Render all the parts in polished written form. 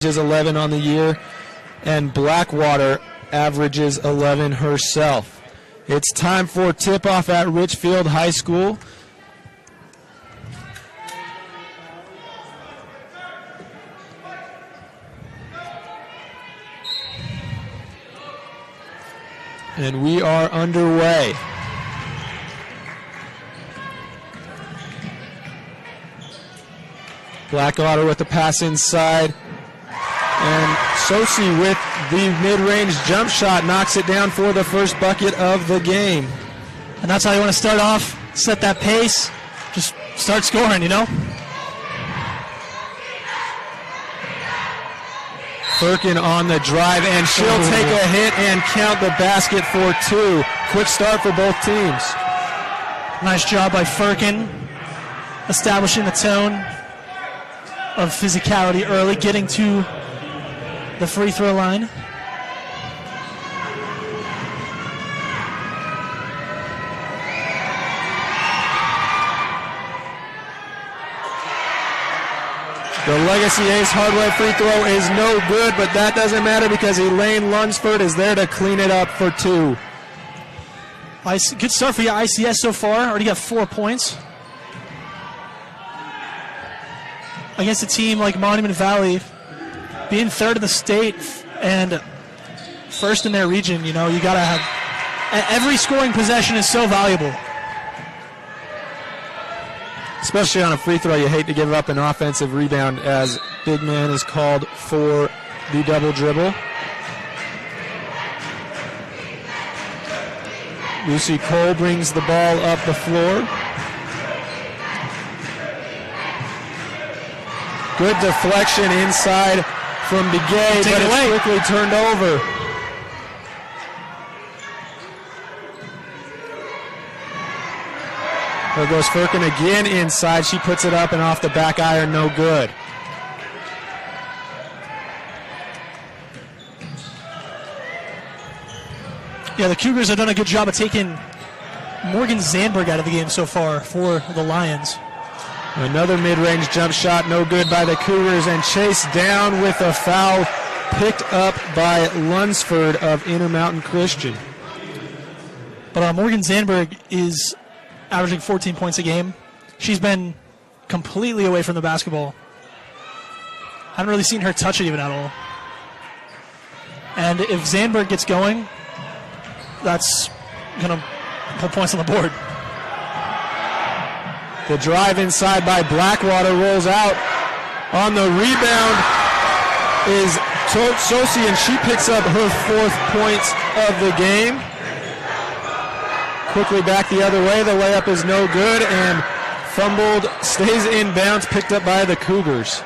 averages 11 on the year, and Blackwater averages 11 herself. It's time for tip-off at Richfield High School. And we are underway. Blackwater with the pass inside. And Sosi with the mid-range jump shot knocks it down for the first bucket of the game. And that's how you want to start off, set that pace, just start scoring, you know? Firkin on the drive, and she'll take a hit and count the basket for two. Quick start for both teams. Nice job by Firkin, establishing the tone of physicality early, getting to the free throw line. The Legacy Ace Hardware free throw is no good, but that doesn't matter because Elaine Lunsford is there to clean it up for two. Good start for your ICS so far. Already got 4 points. Against a team like Monument Valley, being third in the state and first in their region, you know, you got to have every scoring possession is so valuable. Especially on a free throw, you hate to give up an offensive rebound as big man is called for the double dribble. Lucy Cole brings the ball up the floor. Good deflection inside from Begay, but it's quickly turned over. There goes Firkin again inside. She puts it up and off the back iron, no good. Yeah, the Cougars have done a good job of taking Morgan Zandberg out of the game so far for the Lions. Another mid-range jump shot, no good by the Cougars, and chased down with a foul picked up by Lunsford of Intermountain Christian. But Morgan Zandberg is averaging 14 points a game. She's been completely away from the basketball. Haven't really seen her touch it even at all. And if Zandberg gets going, that's going to put points on the board. The drive inside by Blackwater rolls out. On the rebound is Sosi, and she picks up her 4th points of the game. Quickly back the other way. The layup is no good, and fumbled, stays in bounds, picked up by the Cougars.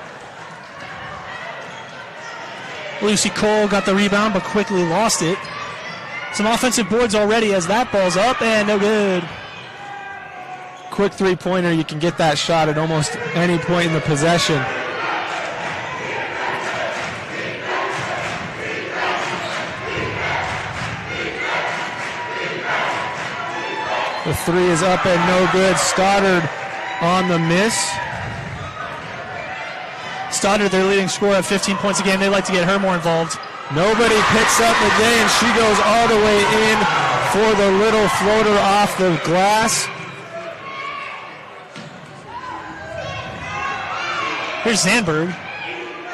Lucy Cole got the rebound, but quickly lost it. Some offensive boards already as that ball's up, and no good. Quick three-pointer, you can get that shot at almost any point in the possession. The three is up and no good. Stoddard on the miss. Stoddard, their leading scorer at 15 points a game. They'd like to get her more involved. Nobody picks up the day, and she goes all the way in for the little floater off the glass. Here's Zandberg.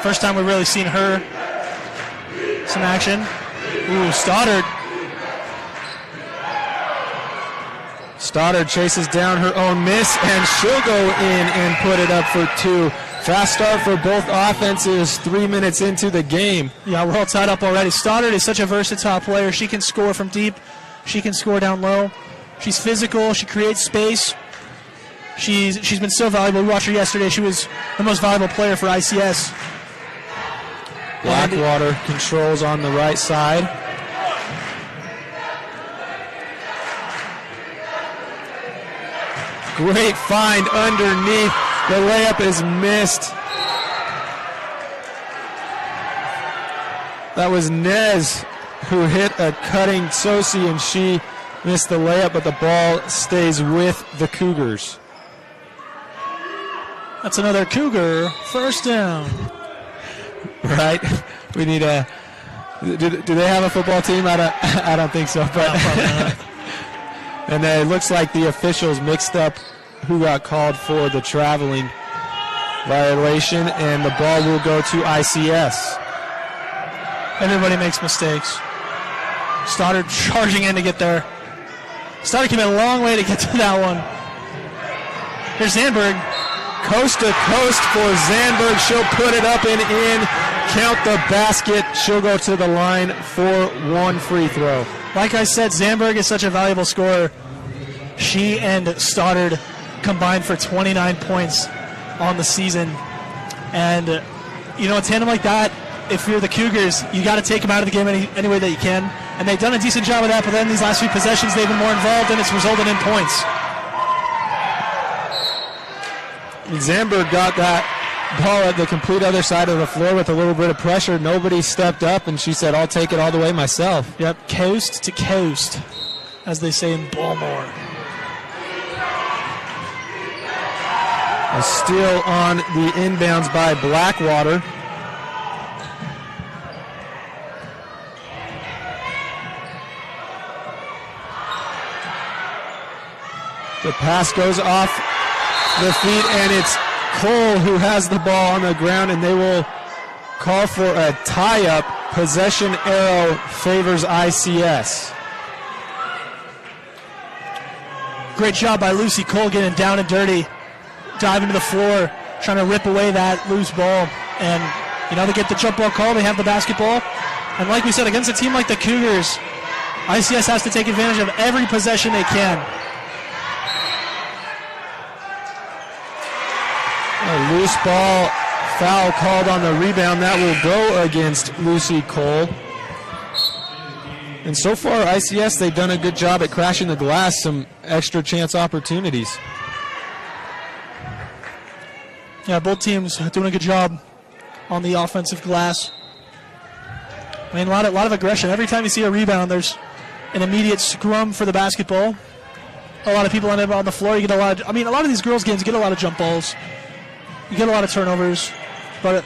First time we've really seen her. Some action. Ooh, Stoddard. Stoddard chases down her own miss, and she'll go in and put it up for two. Fast start for both offenses 3 minutes into the game. Yeah, we're all tied up already. Stoddard is such a versatile player. She can score from deep. She can score down low. She's physical. She creates space. She's been so valuable. We watched her yesterday. She was the most valuable player for ICS. Blackwater controls on the right side. Great find underneath. The layup is missed. That was Nez who hit a cutting Sosi, and she missed the layup, but the ball stays with the Cougars. That's another Cougar first down. Right? We need a. Do they have a football team? I don't think so. But and then it looks like the officials mixed up who got called for the traveling violation, and the ball will go to ICS. Everybody makes mistakes. Stoddard charging in to get there. Stoddard came a long way to get to that one. Here's Zandberg. Coast to coast for Zandberg. She'll put it up and in. Count the basket. She'll go to the line for one free throw. Like I said, Zandberg is such a valuable scorer. She and Stoddard combined for 29 points on the season. And, a tandem like that, if you're the Cougars, you got to take them out of the game any way that you can. And they've done a decent job of that, but then these last few possessions, they've been more involved, and it's resulted in points. Zandberg got that ball at the complete other side of the floor with a little bit of pressure. Nobody stepped up, and she said, I'll take it all the way myself. Yep, coast to coast, as they say in Baltimore. A steal on the inbounds by Blackwater. The pass goes off the feet, and it's Cole who has the ball on the ground, and they will call for a tie-up. Possession arrow favors ICS. Great job by Lucy Cole getting down and dirty, diving to the floor, trying to rip away that loose ball. And, they get the jump ball call, they have the basketball. And like we said, against a team like the Cougars, ICS has to take advantage of every possession they can. A loose ball, foul called on the rebound. That will go against Lucy Cole. And so far, ICS, they've done a good job at crashing the glass, some extra chance opportunities. Yeah, both teams doing a good job on the offensive glass. I mean, a lot of aggression. Every time you see a rebound, there's an immediate scrum for the basketball. A lot of people end up on the floor. You get a lot of these girls' games, you get a lot of jump balls. You get a lot of turnovers, but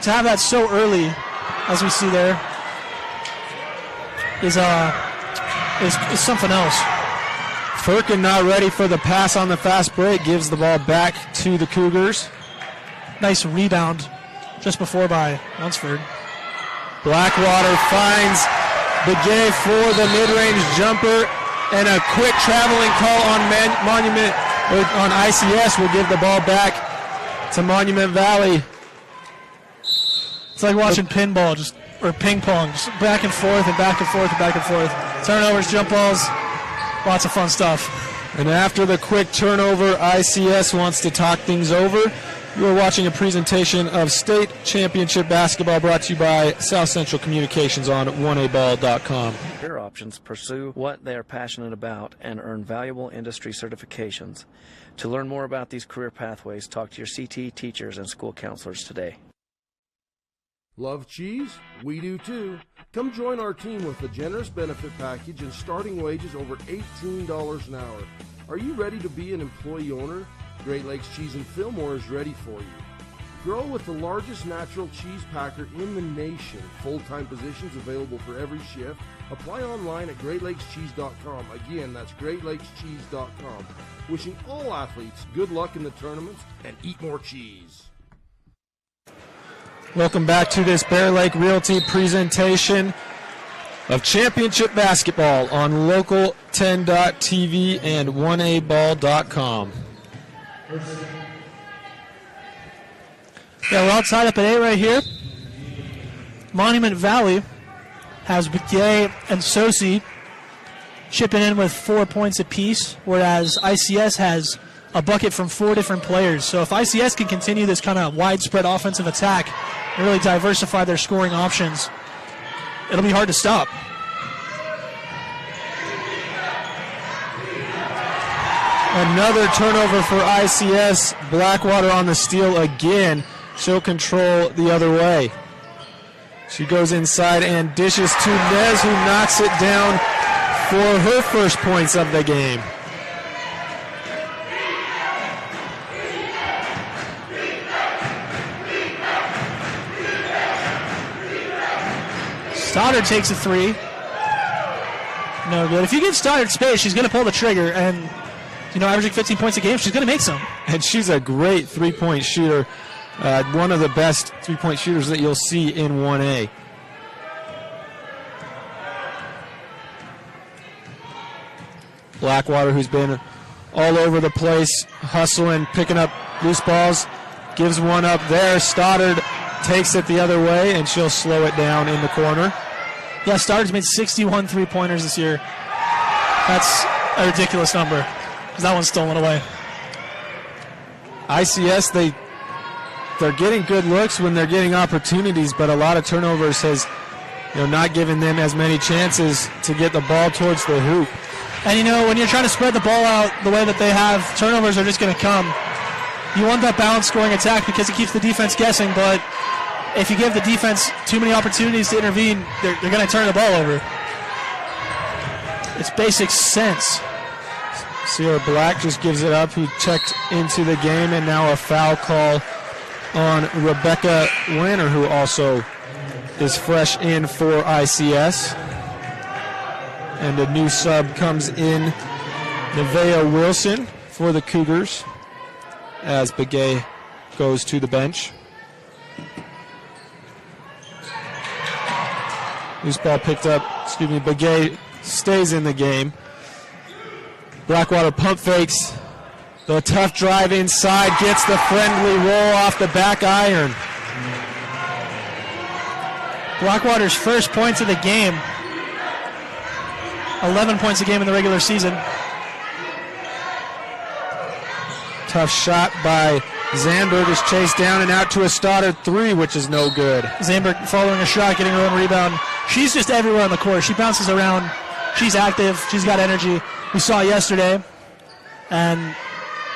to have that so early, as we see there, is something else. Firkin not ready for the pass on the fast break, gives the ball back to the Cougars. Nice rebound just before by Lunsford. Blackwater finds Begay for the mid-range jumper, and a quick traveling call on Monument, or on ICS will give the ball back to Monument Valley. It's like watching pinball, or ping pong, just back and forth and back and forth and back and forth. Turnovers, jump balls, lots of fun stuff. And after the quick turnover, ICS wants to talk things over. You are watching a presentation of state championship basketball brought to you by South Central Communications on 1aball.com. Career options pursue what they are passionate about and earn valuable industry certifications. To learn more about these career pathways, talk to your CT teachers and school counselors today. Love cheese? We do too. Come join our team with a generous benefit package and starting wages over $18 an hour. Are you ready to be an employee owner? Great Lakes Cheese in Fillmore is ready for you. Grow with the largest natural cheese packer in the nation. Full-time positions available for every shift. Apply online at GreatLakesCheese.com. Again, that's GreatLakesCheese.com. Wishing all athletes good luck in the tournaments and eat more cheese. Welcome back to this Bear Lake Realty presentation of championship basketball on Local 10.tv and 1aball.com. Yeah, we're all tied up at 8 right here. Monument Valley has Begay and Sosi chipping in with 4 points apiece, whereas ICS has a bucket from 4 different players. So if ICS can continue this kind of widespread offensive attack and really diversify their scoring options, it'll be hard to stop. Another turnover for ICS. Blackwater on the steal again. She'll control the other way. She goes inside and dishes to Nez, who knocks it down for her first points of the game. Stoddard takes a three. No good. If you give Stoddard space, she's going to pull the trigger, and averaging 15 points a game, she's going to make some. And she's a great three-point shooter, one of the best three-point shooters that you'll see in 1A. Blackwater, who's been all over the place, hustling, picking up loose balls, gives one up there. Stoddard takes it the other way, and she'll slow it down in the corner. Yeah, Stoddard's made 61 three-pointers this year. That's a ridiculous number. That one's stolen away. ICS, they're getting good looks when they're getting opportunities, but a lot of turnovers has not given them as many chances to get the ball towards the hoop. And when you're trying to spread the ball out the way that they have, turnovers are just going to come. You want that balanced scoring attack because it keeps the defense guessing, but if you give the defense too many opportunities to intervene, they're going to turn the ball over. It's basic sense. Sierra Black just gives it up, who checked into the game, and now a foul call on Rebecca Lanner, who also is fresh in for ICS. And a new sub comes in, Nevaeh Wilson for the Cougars, as Begay goes to the bench. Loose ball picked up, Begay stays in the game. Blackwater pump fakes. The tough drive inside, gets the friendly roll off the back iron. Blackwater's first points of the game. 11 points a game in the regular season. Tough shot by Zandberg, is chased down and out to a Stoddard three, which is no good. Zandberg following a shot, getting her own rebound. She's just everywhere on the court. She bounces around. She's active. She's got energy. We saw it yesterday, and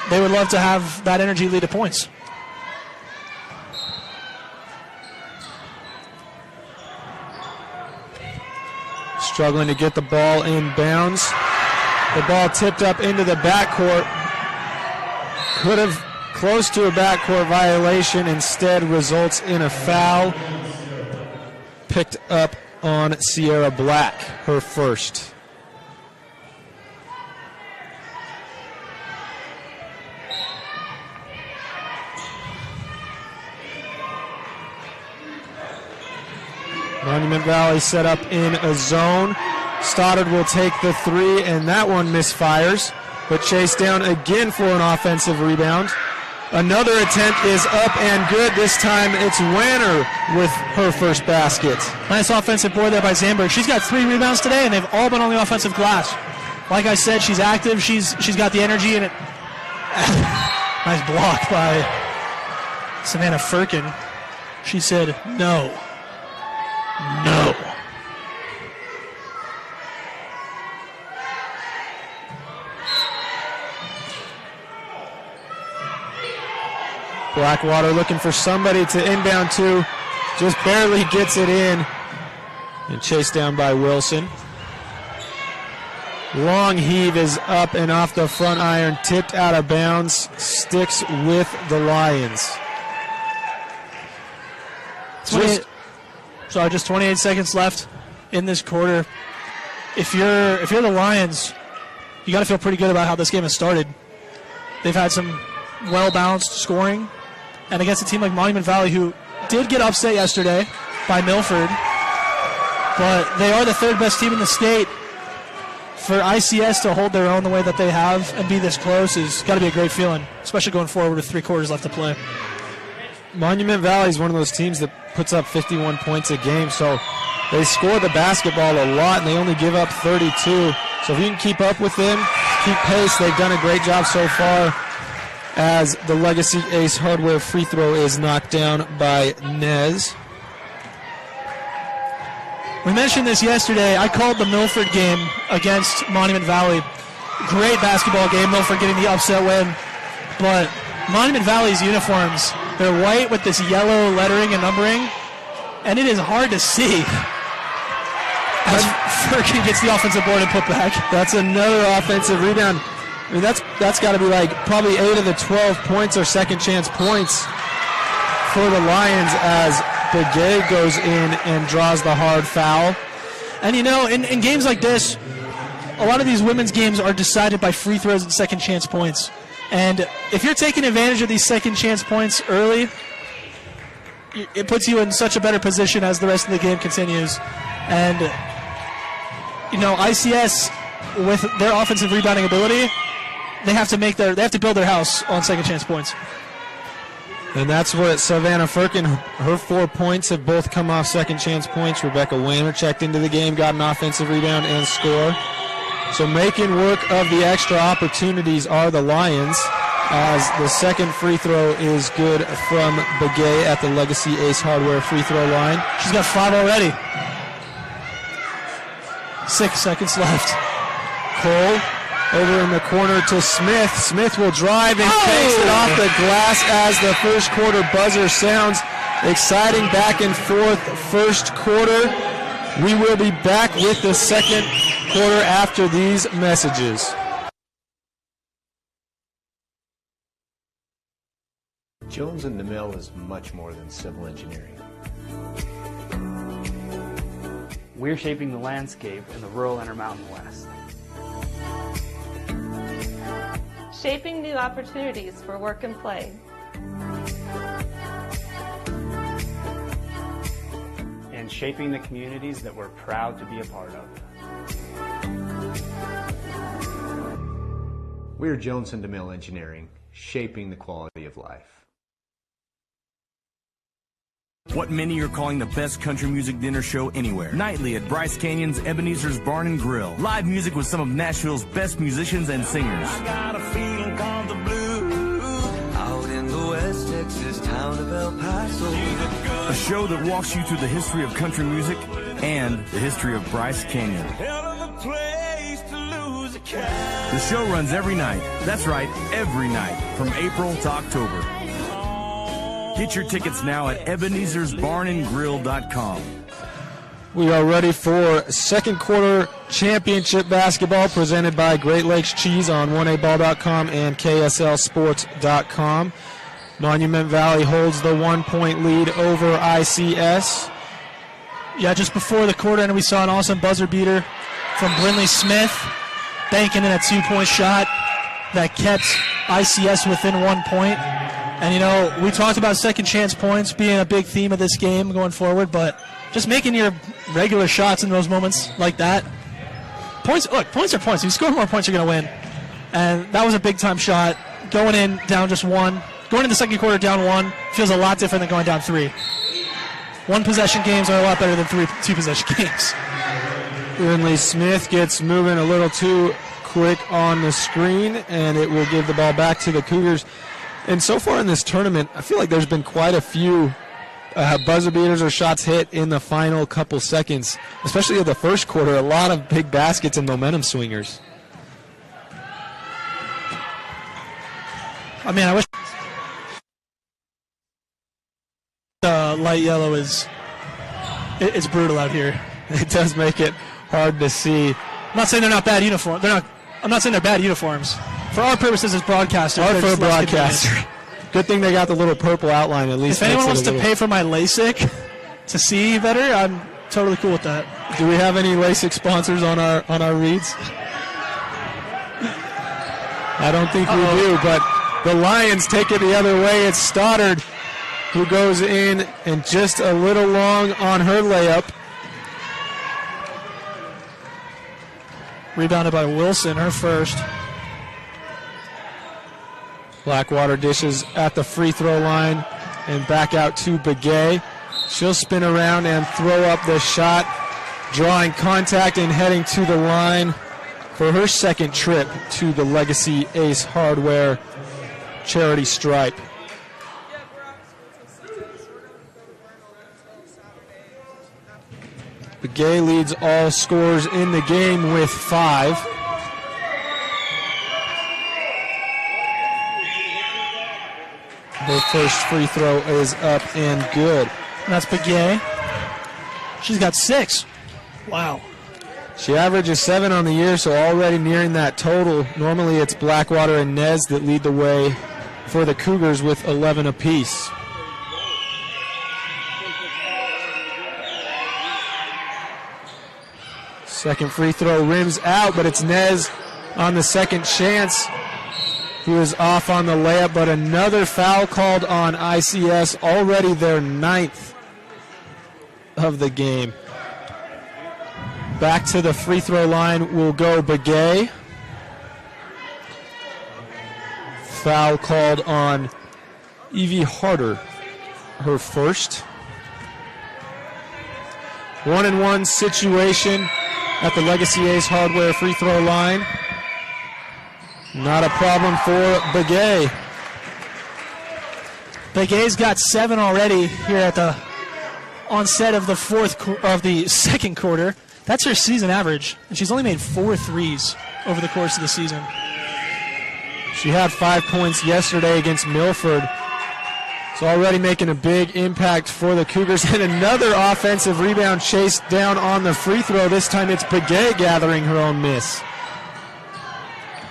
they would love to have that energy lead to points. Struggling to get the ball in bounds. The ball tipped up into the backcourt. Could have close to a backcourt violation. Instead results in a foul. Picked up on Sierra Black, her first. Monument Valley set up in a zone. Stoddard will take the three, and that one misfires, but chased down again for an offensive rebound. Another attempt is up and good. This time it's Wanner with her first basket. Nice offensive board there by Zandberg. She's got 3 rebounds today, and they've all been on the offensive glass. Like I said, she's active. She's got the energy in it. Nice block by Savannah Firkin. She said no. No. Blackwater looking for somebody to inbound to. Just barely gets it in. And chased down by Wilson. Long heave is up and off the front iron. Tipped out of bounds. Sticks with the Lions. Just 28 seconds left in this quarter. If you're the Lions, you got to feel pretty good about how this game has started. They've had some well-balanced scoring, and against a team like Monument Valley, who did get upset yesterday by Milford, but they are the 3rd best team in the state. For ICS to hold their own the way that they have and be this close has got to be a great feeling, especially going forward with 3 quarters left to play. Monument Valley is one of those teams that puts up 51 points a game, so they score the basketball a lot, and they only give up 32. So if you can keep up with them, keep pace, they've done a great job so far, as the Legacy Ace Hardware free throw is knocked down by Nez. We mentioned this yesterday. I called the Milford game against Monument Valley. Great basketball game, Milford getting the upset win. But Monument Valley's uniforms, they're white with this yellow lettering and numbering, and it is hard to see as Firkin gets the offensive board and put back. That's another offensive rebound. I mean, that's got to be like probably 8 of the 12 points are second chance points for the Lions, as Begay goes in and draws the hard foul. And in games like this, a lot of these women's games are decided by free throws and second chance points. And if you're taking advantage of these second chance points early, it puts you in such a better position as the rest of the game continues. And, ICS, with their offensive rebounding ability, they have to build their house on second chance points. And that's what Savannah Firkin, her 4 points have both come off second chance points. Rebecca Wayner checked into the game, got an offensive rebound and score. So making work of the extra opportunities are the Lions, as the second free throw is good from Begay at the Legacy Ace Hardware free throw line. She's got 5 already. 6 seconds left. Cole over in the corner to Smith. Smith will drive and takes it off the glass as the first quarter buzzer sounds. Exciting back and forth first quarter. We will be back with the second quarter after these messages. Jones and DeMille is much more than civil engineering. We're shaping the landscape in the rural Intermountain West. Shaping new opportunities for work and play. And shaping the communities that we're proud to be a part of. We're Jones and DeMille Engineering, shaping the quality of life. What many are calling the best country music dinner show anywhere. Nightly at Bryce Canyon's Ebenezer's Barn and Grill. Live music with some of Nashville's best musicians and singers. I got a feeling called the blues. Out in the West Texas town of El Paso. A show that walks you through the history of country music and the history of Bryce Canyon. Hell of a place to lose a cat. The show runs every night. That's right, every night, from April to October. Get your tickets now at Ebenezer'sBarnandGrill.com. We are ready for second quarter championship basketball presented by Great Lakes Cheese on 1aball.com and KSLSports.com. Monument Valley holds the 1 point lead over ICS. Yeah, just before the quarter end, we saw an awesome buzzer beater from Brinley Smith, banking in a 2-point shot that kept ICS within 1 point. And, we talked about second chance points being a big theme of this game going forward, but just making your regular shots in those moments like that. Points are points. If you score more points, you're going to win. And that was a big-time shot. Going in down just 1. Going in the second quarter down 1 feels a lot different than going down 3. 1-possession games are a lot better than 2-possession games. Brinley Smith gets moving a little too quick on the screen, and it will give the ball back to the Cougars. And so far in this tournament, I feel like there's been quite a few buzzer beaters or shots hit in the final couple seconds, especially of the first quarter. A lot of big baskets and momentum swingers. I mean, I wish light yellow it's brutal out here. It does make it hard to see. I'm not saying they're not bad uniforms. I'm not saying they're bad uniforms. For our purposes as broadcasters. Hard for a broadcaster. Good thing they got the little purple outline at least. If anyone wants to pay for my LASIK to see better, I'm totally cool with that. Do we have any LASIK sponsors on our reads? I don't think we do, but the Lions take it the other way. It's Stoddard who goes in and just a little long on her layup. Rebounded by Wilson, her first. Blackwater dishes at the free throw line and back out to Begay. She'll spin around and throw up the shot, drawing contact and heading to the line for her second trip to the Legacy Ace Hardware charity stripe. Begay leads all scorers in the game with 5. Her first free throw is up and good. And that's Begay. She's got 6. Wow. She averages 7 on the year, so already nearing that total. Normally it's Blackwater and Nez that lead the way for the Cougars with 11 apiece. Second free throw rims out, but it's Nez on the second chance. He was off on the layup, but another foul called on ICS, already their 9th of the game. Back to the free throw line will go Begay. Foul called on Evie Harder, her first. 1-and-1 situation at the Legacy Ace Hardware free throw line. Not a problem for Begay. Begay's got 7 already here at the onset of the second quarter. That's her season average, and she's only made 4 threes over the course of the season. She had 5 points yesterday against Milford. It's already making a big impact for the Cougars. And another offensive rebound chased down on the free throw. This time it's Begay gathering her own miss.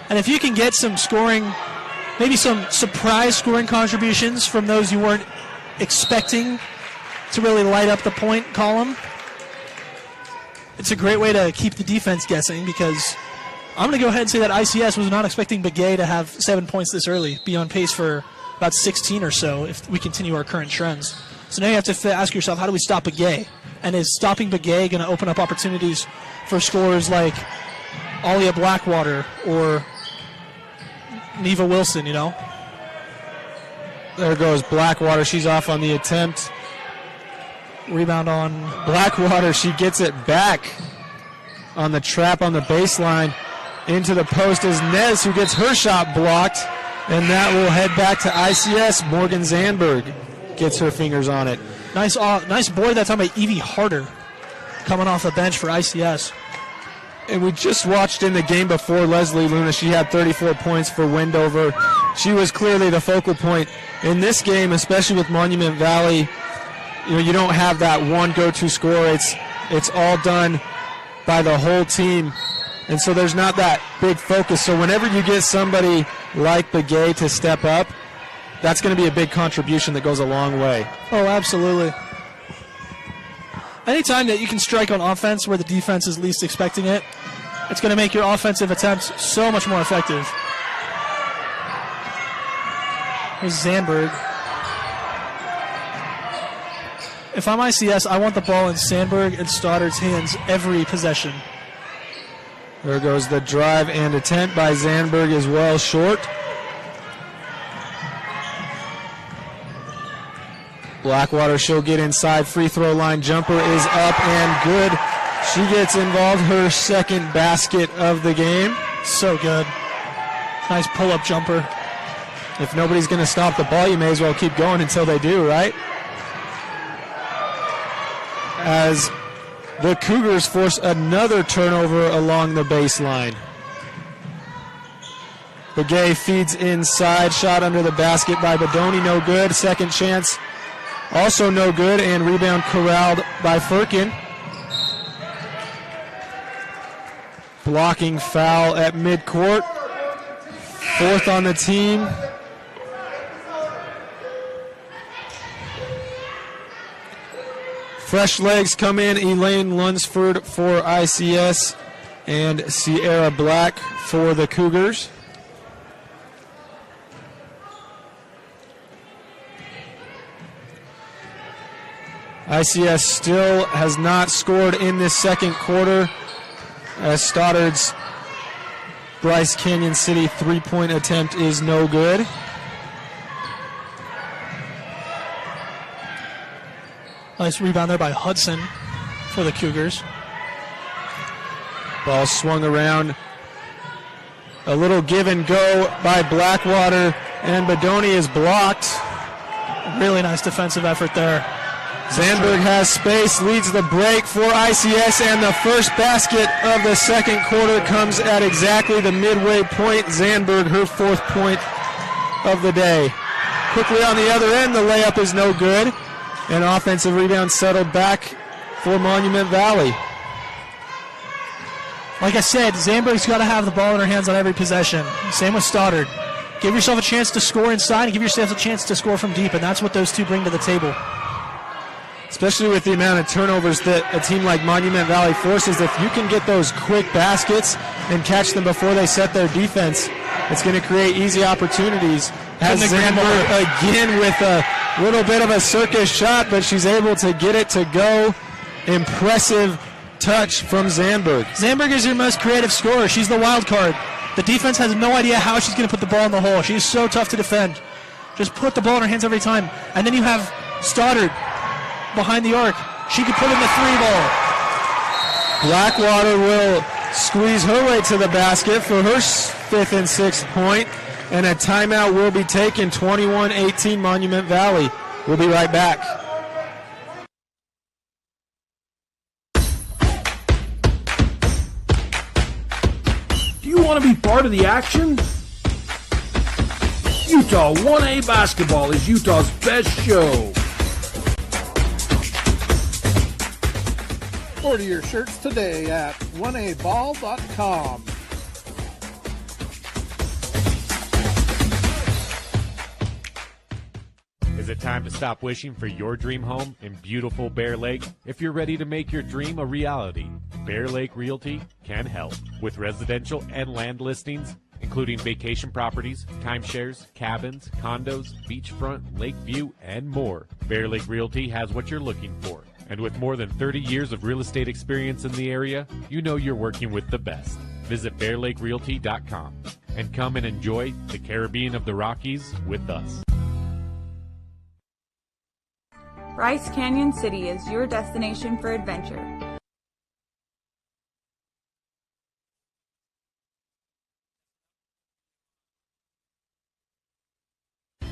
And if you can get some scoring, maybe some surprise scoring contributions from those you weren't expecting to really light up the point column, it's a great way to keep the defense guessing, because I'm going to go ahead and say that ICS was not expecting Begay to have 7 points this early, be on pace for about 16 or so if we continue our current trends. So now you have to ask yourself, how do we stop Begay? And is stopping Begay going to open up opportunities for scorers like Alia Blackwater or Neva Wilson, you know? There goes Blackwater. She's off on the attempt. Rebound on Blackwater. She gets it back on the trap on the baseline. Into the post is Nez, who gets her shot blocked. And that will head back to ICS. Morgan Zandberg gets her fingers on it. Nice board that time by Evie Harder coming off the bench for ICS. And we just watched in the game before Leslie Luna. She had 34 points for Wendover. She was clearly the focal point in this game, especially with Monument Valley. You know, you don't have that one go-to scorer. It's all done by the whole team. And so there's not that big focus. So whenever you get somebody like Begay to step up, that's going to be a big contribution that goes a long way. Oh, absolutely. Anytime that you can strike on offense where the defense is least expecting it, it's going to make your offensive attempts so much more effective. Here's Zandberg. If I'm ICS, I want the ball in Sandberg and Stoddard's hands every possession. There goes the drive and attempt by Zandberg as well, short. Blackwater, she'll get inside. Free throw line jumper is up and good. She gets involved, her second basket of the game. So good. Nice pull-up jumper. If nobody's going to stop the ball, you may as well keep going until they do, right? As the Cougars force another turnover along the baseline. Begay feeds inside. Shot under the basket by Bedoni, no good. Second chance, also no good. And rebound corralled by Firkin. Blocking foul at midcourt. Fourth on the team. Fresh legs come in. Elaine Lunsford for ICS and Sierra Black for the Cougars. ICS still has not scored in this second quarter, as Stoddard's Bryce Canyon City three-point attempt is no good. Nice rebound there by Hudson for the Cougars. Ball swung around. A little give and go by Blackwater, and Bedoni is blocked. Really nice defensive effort there. Zandberg has space, leads the break for ICS, and the first basket of the second quarter comes at exactly the midway point. Zandberg, her fourth point of the day. Quickly on the other end, the layup is no good. An offensive rebound settled back for Monument Valley. Like I said, Zandberg's got to have the ball in her hands on every possession. Same with Stoddard. Give yourself a chance to score inside and give yourself a chance to score from deep, and that's what those two bring to the table. especially with the amount of turnovers that a team like Monument Valley forces. If you can get those quick baskets and catch them before they set their defense, it's going to create easy opportunities. Has Zandberg again with a little bit of a circus shot, but she's able to get it to go. Impressive touch from Zandberg. Zandberg is your most creative scorer. She's the wild card. The defense has no idea how she's going to put the ball in the hole. She's so tough to defend. Just put the ball in her hands every time. And then you have Stoddard behind the arc. She could put in the 3-ball. Blackwater will squeeze her way to the basket for her 5th and 6th point. And a timeout will be taken, 21-18 Monument Valley. We'll be right back. Do you want to be part of the action? Utah 1A Basketball is Utah's best show. Order your shirts today at 1aball.com. Is it time to stop wishing for your dream home in beautiful Bear Lake? If you're ready to make your dream a reality, Bear Lake Realty can help with residential and land listings, including vacation properties, timeshares, cabins, condos, beachfront, lake view, and more. Bear Lake Realty has what you're looking for. And with more than 30 years of real estate experience in the area, you know you're working with the best. Visit BearLakeRealty.com and come and enjoy the Caribbean of the Rockies with us. Bryce Canyon City is your destination for adventure.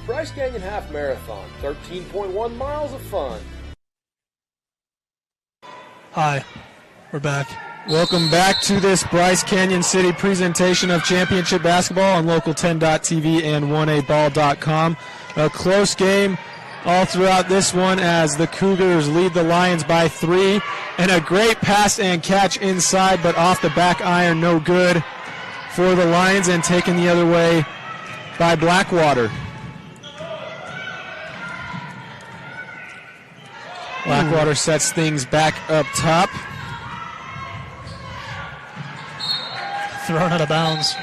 Bryce Canyon Half Marathon, 13.1 miles of fun. Hi, we're back. Welcome back to this Bryce Canyon City presentation of championship basketball on Local10.tv and 1aball.com. A close game all throughout this one as the Cougars lead the Lions by 3. And a great pass and catch inside, but off the back iron, no good for the Lions, and taken the other way by Blackwater. Blackwater sets things back up top. Thrown out of bounds.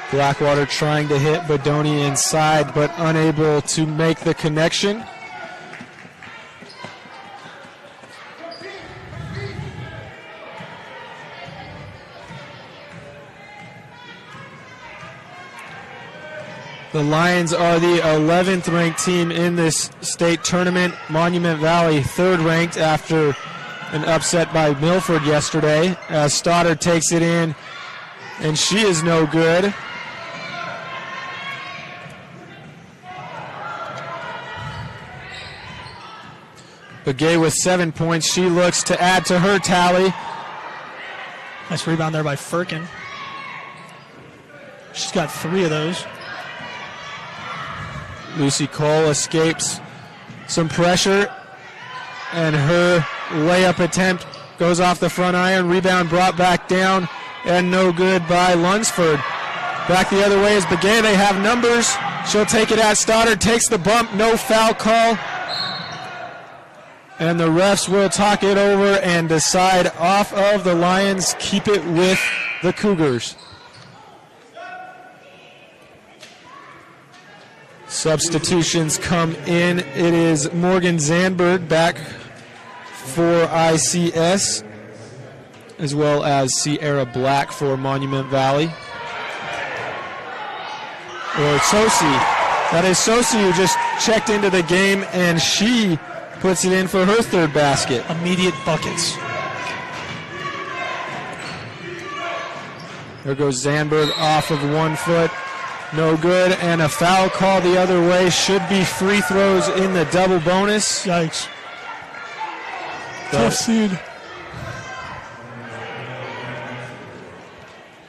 Blackwater trying to hit Bodoni inside, but unable to make the connection. The Lions are the 11th ranked team in this state tournament. Monument Valley 3rd ranked after an upset by Milford yesterday, as Stoddard takes it in, and she is no good. Begay with 7 points. She looks to add to her tally. Nice rebound there by Firkin. She's got 3 of those. Lucy Cole escapes some pressure, and her layup attempt goes off the front iron. Rebound brought back down, and no good by Lunsford. Back the other way is Begay. They have numbers. She'll take it at Stoddard. Takes the bump. No foul call. And the refs will talk it over and decide off of the Lions. Keep it with the Cougars. Substitutions come in. It is Morgan Zandberg back for ICS, as well as Sierra Black for Monument Valley. Or Sosi. That is Sosi, who just checked into the game, and she puts it in for her 3rd basket. Immediate buckets. There goes Zandberg off of 1 foot. No good, and a foul call the other way. Should be free throws in the double bonus. Yikes. Tough seed.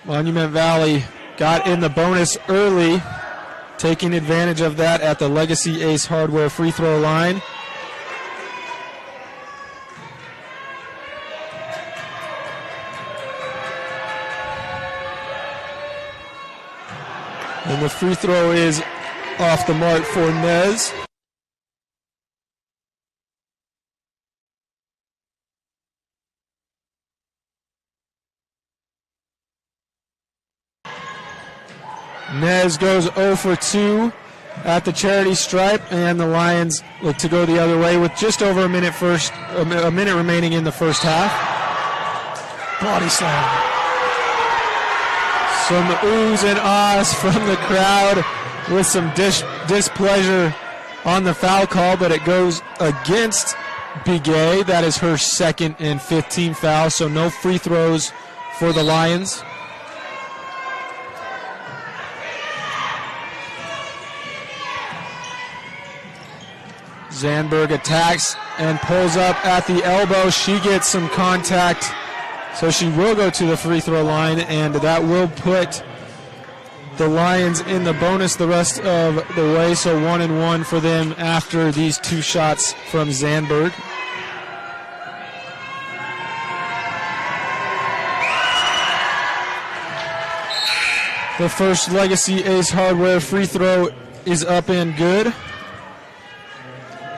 Monument Valley got in the bonus early, taking advantage of that at the Legacy Ace Hardware free throw line. And the free throw is off the mark for Nez. Nez goes 0 for 2 at the charity stripe, and the Lions look to go the other way with just over a minute remaining in the first half. Body slam. Some oohs and ahs from the crowd with some displeasure on the foul call, but it goes against Begay. That is her second and 15 foul, so no free throws for the Lions. Zandberg attacks and pulls up at the elbow. She gets some contact, so she will go to the free throw line, and that will put the Lions in the bonus the rest of the way, so 1-1 for them after these 2 shots from Zandberg. The first Legacy Ace Hardware free throw is up and good.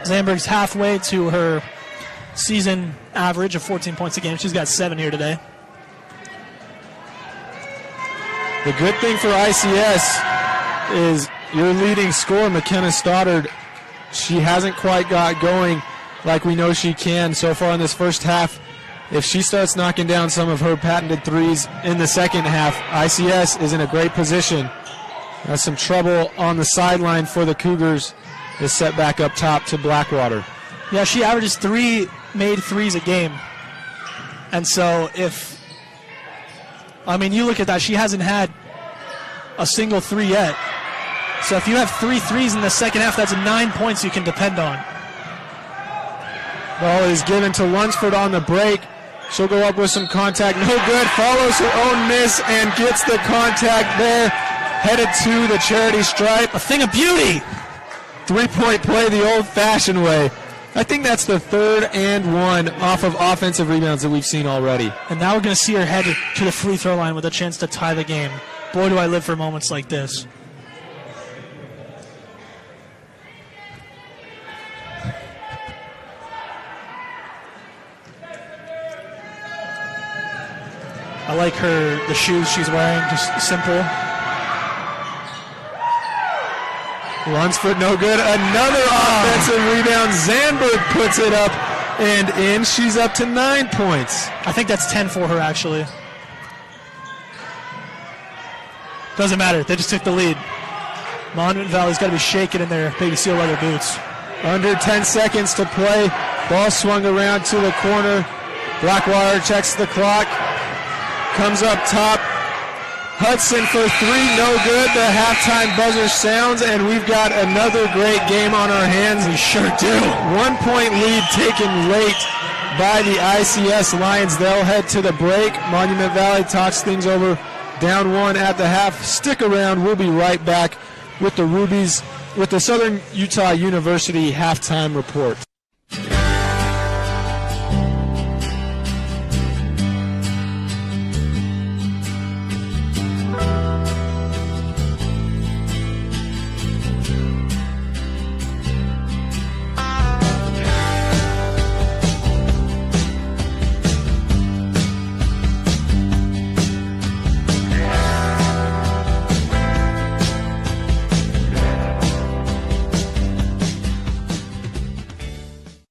Zandberg's halfway to her season average of 14 points a game. She's got 7 here today. The good thing for ICS is your leading scorer, McKenna Stoddard. She hasn't quite got going like we know she can so far in this first half. If she starts knocking down some of her patented threes in the second half, ICS is in a great position. That's some trouble on the sideline for the Cougars. Is set back up top to Blackwater. Yeah, she averages 3 made threes a game. And so you look at that, she hasn't had a single 3 yet. So if you have 3 threes in the second half, that's 9 points you can depend on. Ball is given to Lunsford on the break. She'll go up with some contact. No good. Follows her own miss and gets the contact there. Headed to the charity stripe. A thing of beauty. 3-point play the old-fashioned way. I think that's the 3rd and 1 off of offensive rebounds that we've seen already. And now we're going to see her head to the free throw line with a chance to tie the game. Boy, do I live for moments like this. I like the shoes she's wearing, just simple. Lunsford no good. Another offensive rebound. Zandberg puts it up and in. She's up to 9 points. I think that's 10 for her, actually. Doesn't matter. They just took the lead. Monument Valley's got to be shaking in their baby seal leather boots. Under 10 seconds to play. Ball swung around to the corner. Blackwater checks the clock. Comes up top. Hudson for 3, no good. The halftime buzzer sounds, and we've got another great game on our hands. We sure do. 1-point lead taken late by the ICS Lions. They'll head to the break. Monument Valley talks things over. Down 1 at the half. Stick around. We'll be right back with the Rubies, with the Southern Utah University halftime report.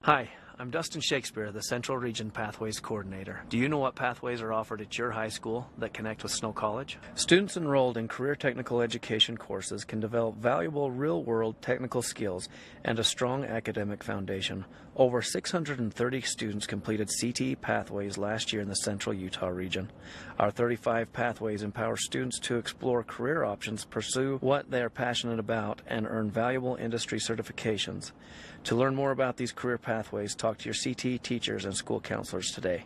Hi, I'm Dustin Shakespeare, the Central Region Pathways Coordinator. Do you know what pathways are offered at your high school that connect with Snow College? Students enrolled in career technical education courses can develop valuable real-world technical skills and a strong academic foundation. Over 630 students completed CTE pathways last year in the Central Utah region. Our 35 pathways empower students to explore career options, pursue what they are passionate about, and earn valuable industry certifications. To learn more about these career pathways, talk to your CTE teachers and school counselors today.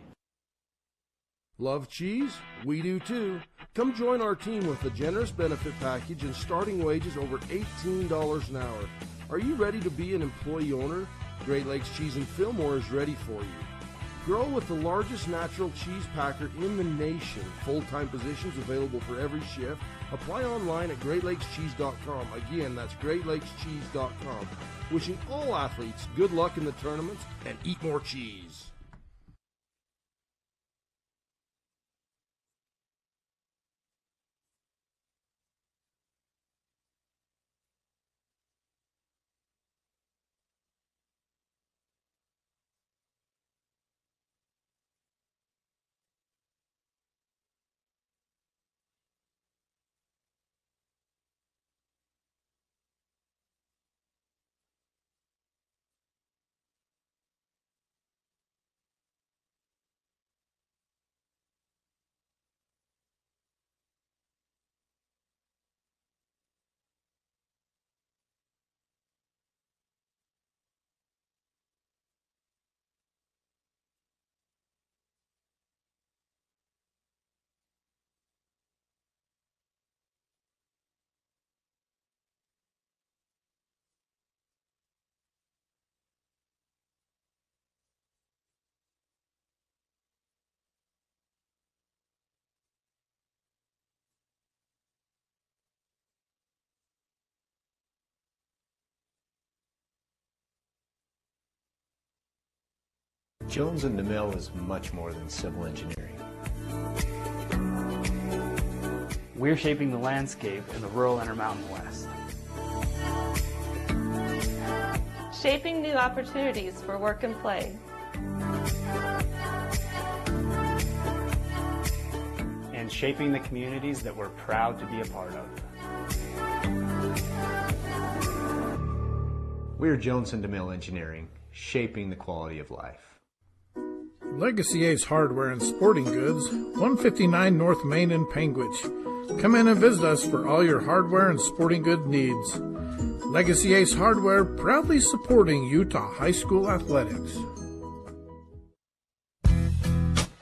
Love cheese? We do too. Come join our team with a generous benefit package and starting wages over $18 an hour. Are you ready to be an employee owner? Great Lakes Cheese in Fillmore is ready for you. Grow with the largest natural cheese packer in the nation. Full-time positions available for every shift. Apply online at GreatLakesCheese.com. Again, that's GreatLakesCheese.com. Wishing all athletes good luck in the tournaments and eat more cheese. Jones and DeMille is much more than civil engineering. We're shaping the landscape in the rural Intermountain West. Shaping new opportunities for work and play. And shaping the communities that we're proud to be a part of. We're Jones and DeMille Engineering, shaping the quality of life. Legacy Ace Hardware and Sporting Goods, 159 North Main in Panguitch. Come in and visit us for all your hardware and sporting good needs. Legacy Ace Hardware, proudly supporting Utah High School athletics.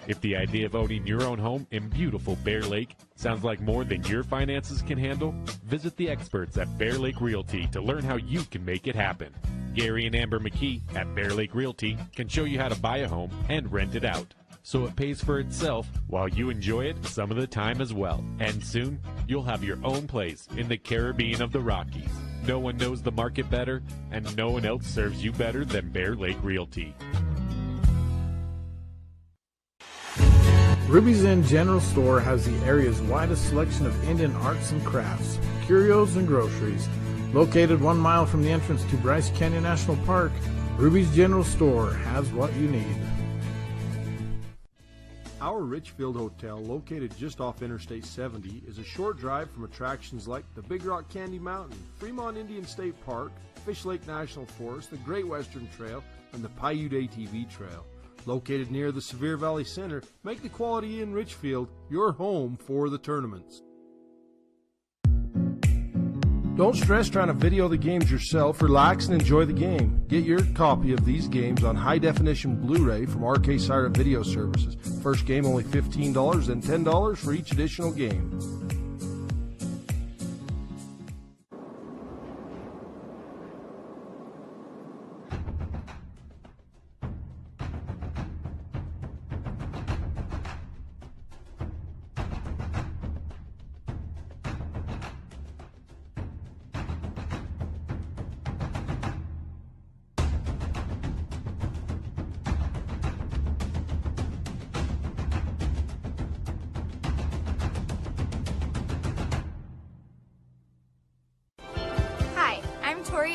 If the idea of owning your own home in beautiful Bear Lake sounds like more than your finances can handle, visit the experts at Bear Lake Realty to learn how you can make it happen. Gary and Amber McKee at Bear Lake Realty can show you how to buy a home and rent it out, so it pays for itself while you enjoy it some of the time as well. And soon, you'll have your own place in the Caribbean of the Rockies. No one knows the market better, and no one else serves you better than Bear Lake Realty. Ruby's Inn General Store has the area's widest selection of Indian arts and crafts, curios, and groceries. Located 1 mile from the entrance to Bryce Canyon National Park, Ruby's General Store has what you need. Our Richfield Hotel, located just off Interstate 70, is a short drive from attractions like the Big Rock Candy Mountain, Fremont Indian State Park, Fish Lake National Forest, the Great Western Trail, and the Paiute ATV Trail. Located near the Sevier Valley Center, make the Quality Inn Richfield your home for the tournaments. Don't stress trying to video the games yourself. Relax and enjoy the game. Get your copy of these games on high-definition Blu-ray from RK Sire Video Services. First game only $15, then $10 for each additional game.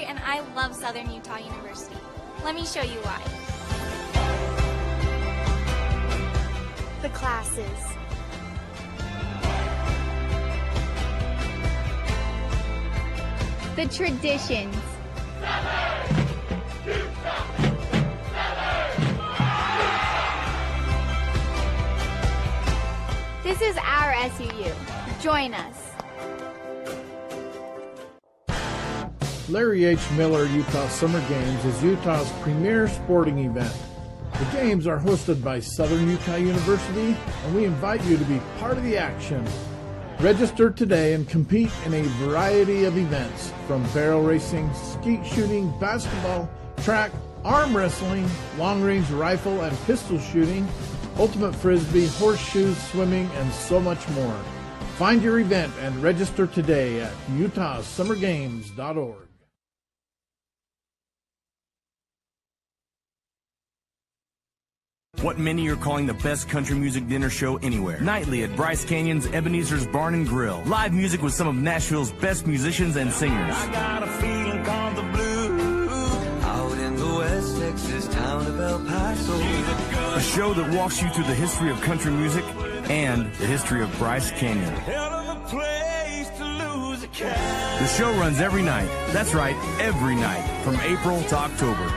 And I love Southern Utah University. Let me show you why. The classes. The traditions. This is our SUU. Join us. Larry H. Miller Utah Summer Games is Utah's premier sporting event. The games are hosted by Southern Utah University, and we invite you to be part of the action. Register today and compete in a variety of events, from barrel racing, skeet shooting, basketball, track, arm wrestling, long-range rifle and pistol shooting, ultimate frisbee, horseshoes, swimming, and so much more. Find your event and register today at utahsummergames.org. What many are calling the best country music dinner show anywhere. Nightly at Bryce Canyon's Ebenezer's Barn and Grill. Live music with some of Nashville's best musicians and singers. I got a feeling called the blues. Out in the West Texas town of El Paso. A show that walks you through the history of country music and the history of Bryce Canyon. Hell of a place to lose a cat. The show runs every night. That's right, every night from April to October.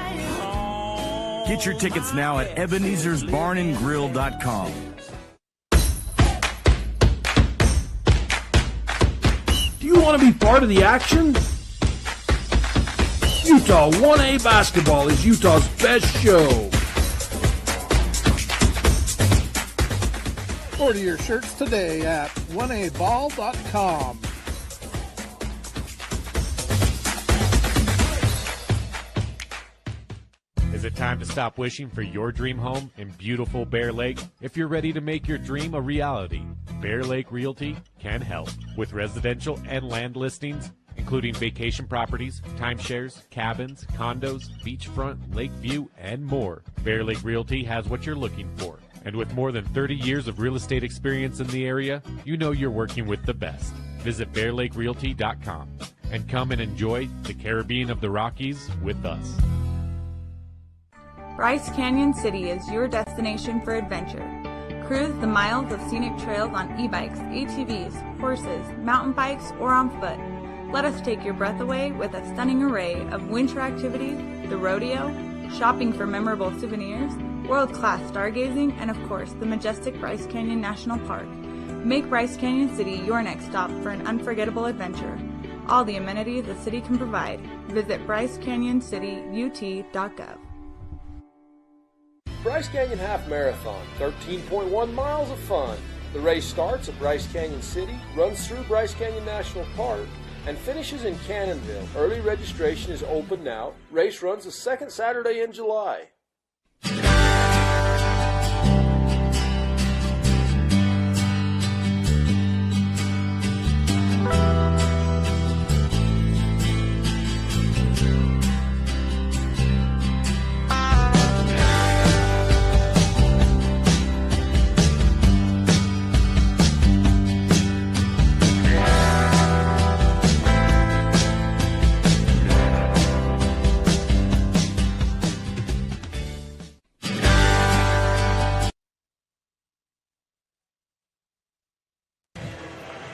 Get your tickets now at Ebenezer'sBarnandGrill.com. Do you want to be part of the action? Utah 1A Basketball is Utah's best show. Order your shirts today at 1aball.com. Is it time to stop wishing for your dream home in beautiful Bear Lake? If you're ready to make your dream a reality, Bear Lake Realty can help. With residential and land listings, including vacation properties, timeshares, cabins, condos, beachfront, lake view, and more. Bear Lake Realty has what you're looking for. And with more than 30 years of real estate experience in the area, you know you're working with the best. Visit BearLakeRealty.com and come and enjoy the Caribbean of the Rockies with us. Bryce Canyon City is your destination for adventure. Cruise the miles of scenic trails on e-bikes, ATVs, horses, mountain bikes, or on foot. Let us take your breath away with a stunning array of winter activities, the rodeo, shopping for memorable souvenirs, world-class stargazing, and of course, the majestic Bryce Canyon National Park. Make Bryce Canyon City your next stop for an unforgettable adventure. All the amenities the city can provide. Visit BryceCanyonCityUT.gov. Bryce Canyon Half Marathon, 13.1 miles of fun. The race starts at Bryce Canyon City, runs through Bryce Canyon National Park, and finishes in Cannonville. Early registration is open now. Race runs the second Saturday in July.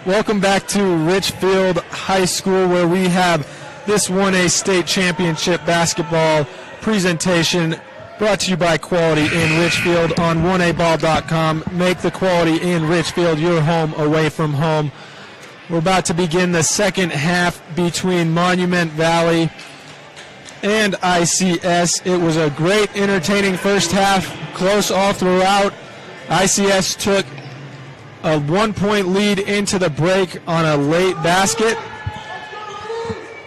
Welcome back to Richfield High School, where we have this 1A state championship basketball presentation brought to you by Quality in Richfield on 1aball.com. Make the Quality in Richfield your home away from home. We're about to begin the second half between Monument Valley and ICS. It was a great, entertaining first half, close all throughout. ICS took a 1-point lead into the break on a late basket.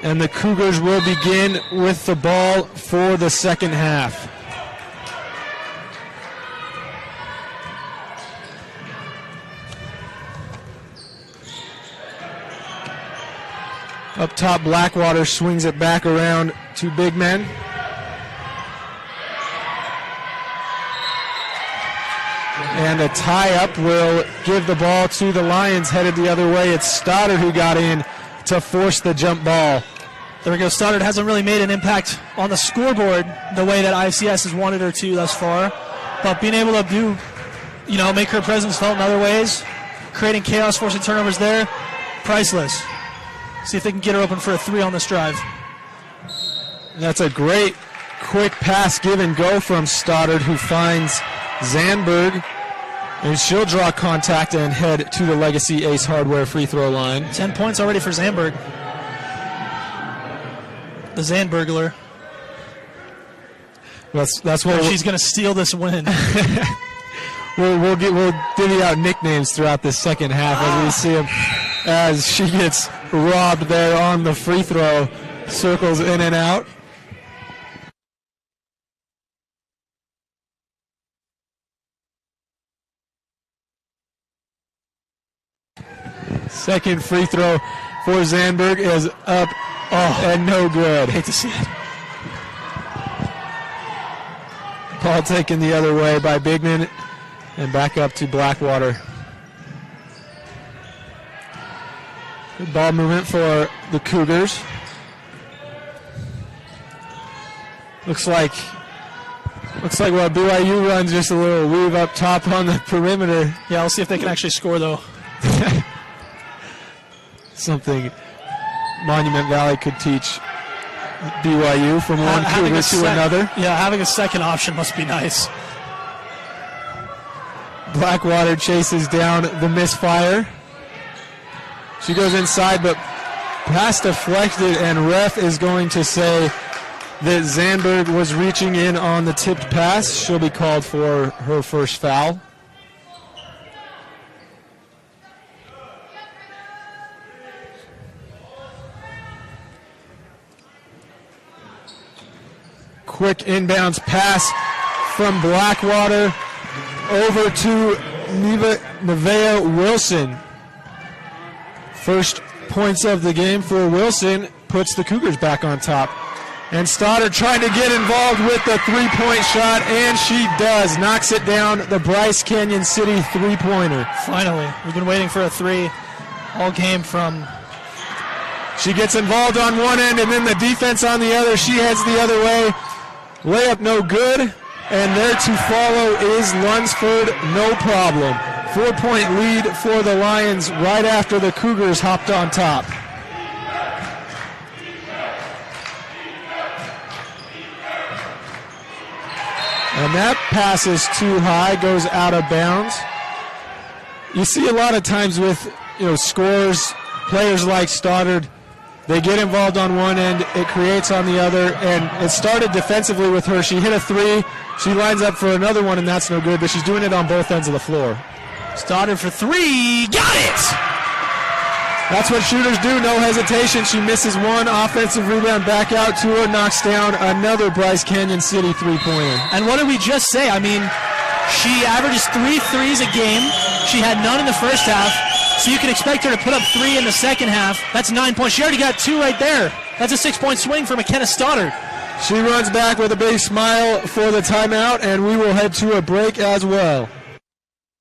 And the Cougars will begin with the ball for the second half. Up top, Blackwater swings it back around to big men. And a tie-up will give the ball to the Lions, headed the other way. It's Stoddard who got in to force the jump ball. There we go. Stoddard hasn't really made an impact on the scoreboard the way that ICS has wanted her to thus far. But being able to do, make her presence felt in other ways, creating chaos, forcing turnovers there, priceless. See if they can get her open for a three on this drive. That's a great quick pass, give and go from Stoddard, who finds Zandberg, and she'll draw contact and head to the Legacy Ace Hardware free throw line. 10 points already for Zandberg. The Zandbergler. That's what she's going to steal this win. We'll divvy out nicknames throughout this second half as we see him, as she gets robbed there on the free throw, circles in and out. Second free throw for Zandberg is up and no good. Hate to see it. Ball taken the other way by Bigman and back up to Blackwater. Good ball movement for the Cougars. Looks like what BYU runs, just a little weave up top on the perimeter. Yeah, we'll see if they can actually score though. Something Monument Valley could teach BYU from one Cougar to another. Yeah, having a second option must be nice. Blackwater chases down the misfire. She goes inside, but pass deflected, and ref is going to say that Zandberg was reaching in on the tipped pass. She'll be called for her first foul. Quick inbounds pass from Blackwater over to Nevea Wilson. First points of the game for Wilson puts the Cougars back on top. And Stoddard trying to get involved with the three-point shot, and she does. Knocks it down, the Bryce Canyon City three-pointer. Finally. We've been waiting for a three all game from... She gets involved on one end, and then the defense on the other. She heads the other way. Layup no good, and there to follow is Lunsford, no problem. 4-point lead for the Lions right after the Cougars hopped on top. And that pass is too high, goes out of bounds. You see a lot of times with scores, players like Stoddard, they get involved on one end, it creates on the other, and it started defensively with her. She hit a three, she lines up for another one, and that's no good, but she's doing it on both ends of the floor. Stoddard for three, got it! That's what shooters do, no hesitation. She misses one, offensive rebound back out to her, knocks down another Bryce Canyon City three-pointer. And what did we just say? I mean, she averages 3 threes a game. She had none in the first half, so you can expect her to put up 3 in the second half. That's 9 points. She already got 2 right there. That's a 6-point swing for McKenna Stoddard. She runs back with a big smile for the timeout, and we will head to a break as well.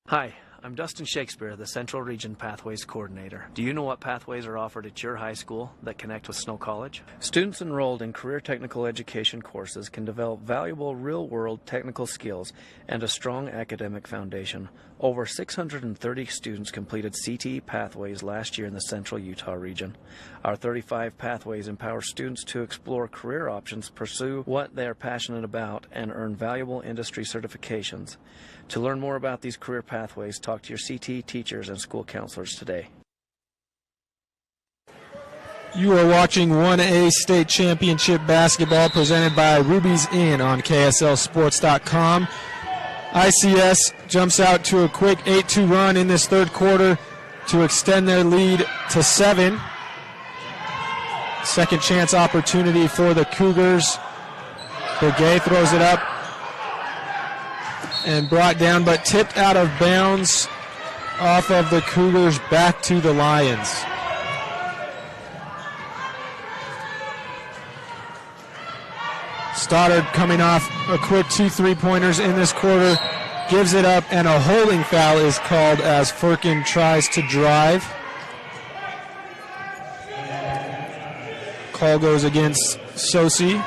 Hi. I'm Dustin Shakespeare, the Central Region Pathways Coordinator. Do you know what pathways are offered at your high school that connect with Snow College? Students enrolled in career technical education courses can develop valuable real-world technical skills and a strong academic foundation. Over 630 students completed CTE pathways last year in the Central Utah region. Our 35 pathways empower students to explore career options, pursue what they are passionate about, and earn valuable industry certifications. To learn more about these career pathways, talk to your CTE teachers and school counselors today. You are watching 1A State Championship basketball presented by Ruby's Inn on KSLSports.com. ICS jumps out to a quick 8-2 run in this third quarter to extend their lead to 7. Second chance opportunity for the Cougars. Begay throws it up and brought down, but tipped out of bounds off of the Cougars back to the Lions. Stoddard coming off a quick 2 3-pointers in this quarter, gives it up, and a holding foul is called as Firkin tries to drive. Call goes against Sosi.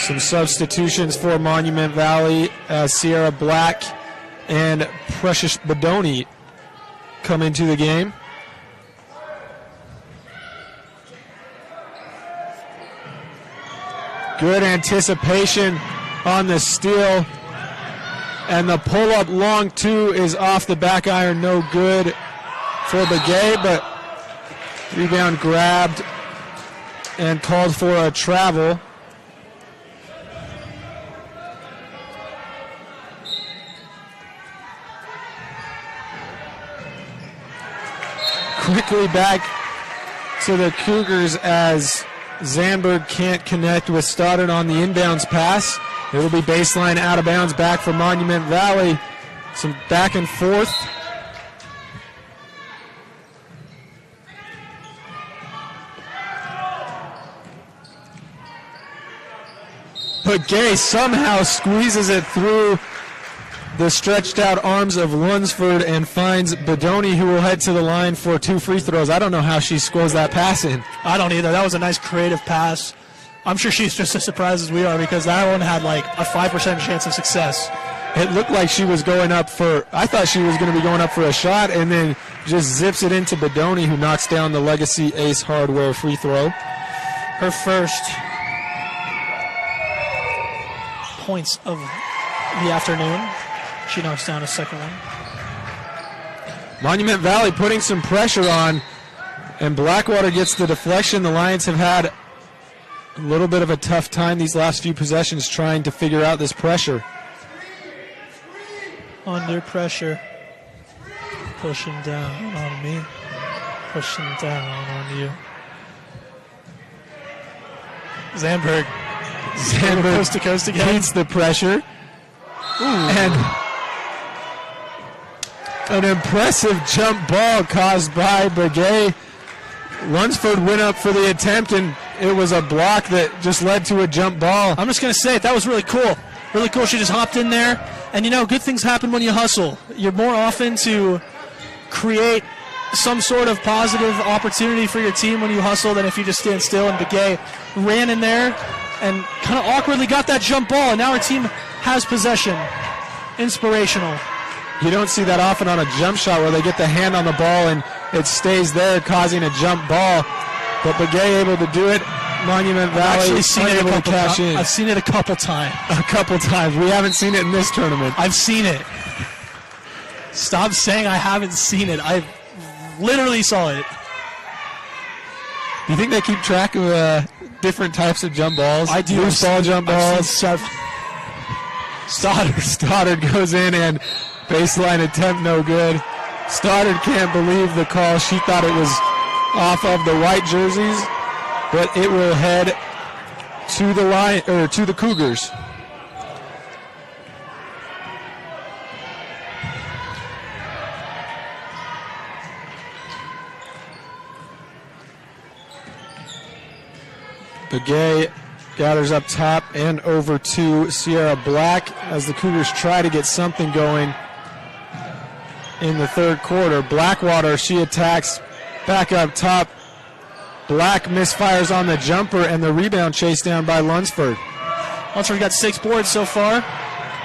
Some substitutions for Monument Valley as Sierra Black and Precious Bodoni come into the game. Good anticipation on the steal. And the pull-up long two is off the back iron, no good for Begay, but rebound grabbed and called for a travel. Quickly back to the Cougars as Zandberg can't connect with Stoddard on the inbounds pass. It'll be baseline out of bounds back for Monument Valley. Some back and forth. But Gay somehow squeezes it through the stretched out arms of Lunsford and finds Bodoni, who will head to the line for 2 free throws. I don't know how she scores that pass in. I don't either. That was a nice creative pass. I'm sure she's just as surprised as we are because that one had like a 5% chance of success. It looked like she was going up for, I thought she was going to be going up for a shot, and then just zips it into Bodoni, who knocks down the Legacy Ace Hardware free throw. Her first points of the afternoon. She knocks down a second one. Monument Valley putting some pressure on, and Blackwater gets the deflection. The Lions have had a little bit of a tough time these last few possessions trying to figure out this pressure. Under pressure. Pushing down on me. Pushing down on you. Zandberg coast to coast again. Beats the pressure. Ooh. And An impressive jump ball caused by Begay. Lunsford went up for the attempt, and it was a block that just led to a jump ball. I'm just going to say it. That was really cool. Really cool. She just hopped in there. And, good things happen when you hustle. You're more often to create some sort of positive opportunity for your team when you hustle than if you just stand still. And Begay ran in there and kind of awkwardly got that jump ball, and now our team has possession. Inspirational. You don't see that often on a jump shot where they get the hand on the ball and it stays there, causing a jump ball. But Begay able to do it. Monument Valley I've seen it able to cash in. I've seen it a couple times. A couple times. We haven't seen it in this tournament. I've seen it. Stop saying I haven't seen it. I literally saw it. Do you think they keep track of different types of jump balls? I do. Loose ball jump balls. Stoddard goes in and baseline attempt no good. Stoddard can't believe the call. She thought it was off of the white jerseys, but it will head to the line or to the Cougars. Begay gathers up top and over to Sierra Black as the Cougars try to get something going in the third quarter. Blackwater, she attacks back up top. Black misfires on the jumper and the rebound chased down by Lunsford. Lunsford got 6 boards so far.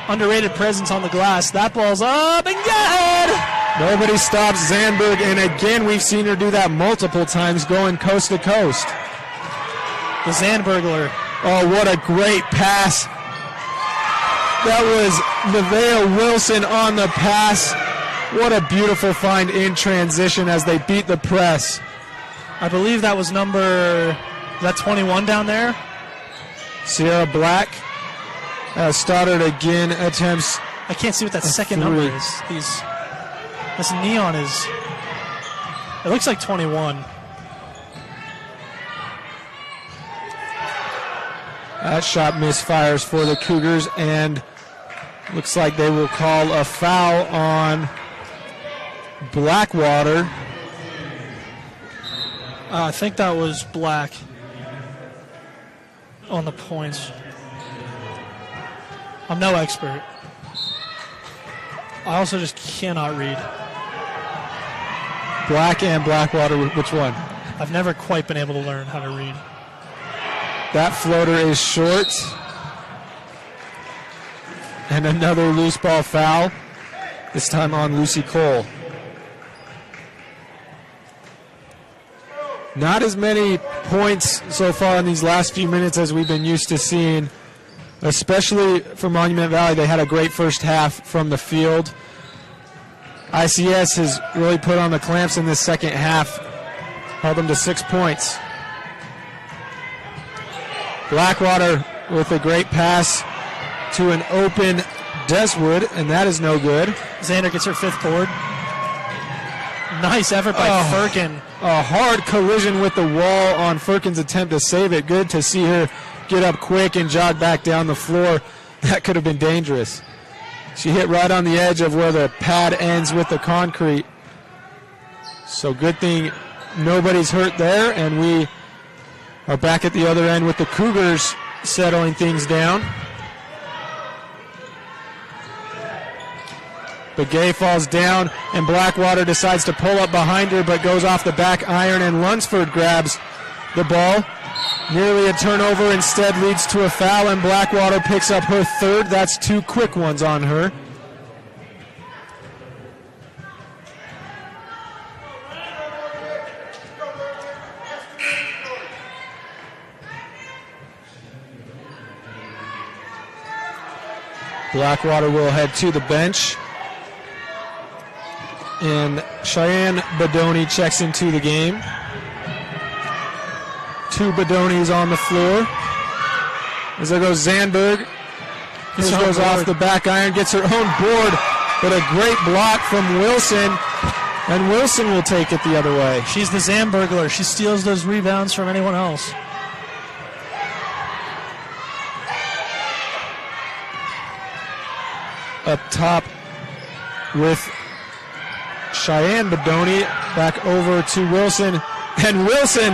Underrated presence on the glass. That ball's up and good! Nobody stops Zandberg, and again we've seen her do that multiple times going coast to coast. The Zandbergler. Oh, what a great pass. That was Nevaeh Wilson on the pass. What a beautiful find in transition as they beat the press. I believe that was number 21 down there. Sierra Black Stoddard again attempts. I can't see what that second number is. This neon is. It looks like 21. That shot misfires for the Cougars, and looks like they will call a foul on Blackwater. I think that was Black on the points. I'm no expert. I also just cannot read. Black and Blackwater, which one? I've never quite been able to learn how to read. That floater is short. And another loose ball foul, this time on Lucy Cole. Not as many points so far in these last few minutes as we've been used to seeing, especially for Monument Valley. They had a great first half from the field. ICS has really put on the clamps in this second half, held them to 6 points. Blackwater with a great pass to an open Deswood, and that is no good. Xander gets her 5th board. Nice effort by Firkin. A hard collision with the wall on Firkin's attempt to save it. Good to see her get up quick and jog back down the floor. That could have been dangerous. She hit right on the edge of where the pad ends with the concrete. So good thing nobody's hurt there, and we are back at the other end with the Cougars settling things down. Begay falls down, and Blackwater decides to pull up behind her, but goes off the back iron, and Lunsford grabs the ball. Nearly a turnover, instead leads to a foul, and Blackwater picks up her 3rd. That's 2 quick ones on her. Blackwater will head to the bench. And Cheyenne Badoni checks into the game. 2 Badonis on the floor. As there goes Zandberg. This goes off the back iron, gets her own board, but a great block from Wilson. And Wilson will take it the other way. She's the Zandbergler. She steals those rebounds from anyone else. Up top with Cheyenne Bedoni back over to Wilson. And Wilson,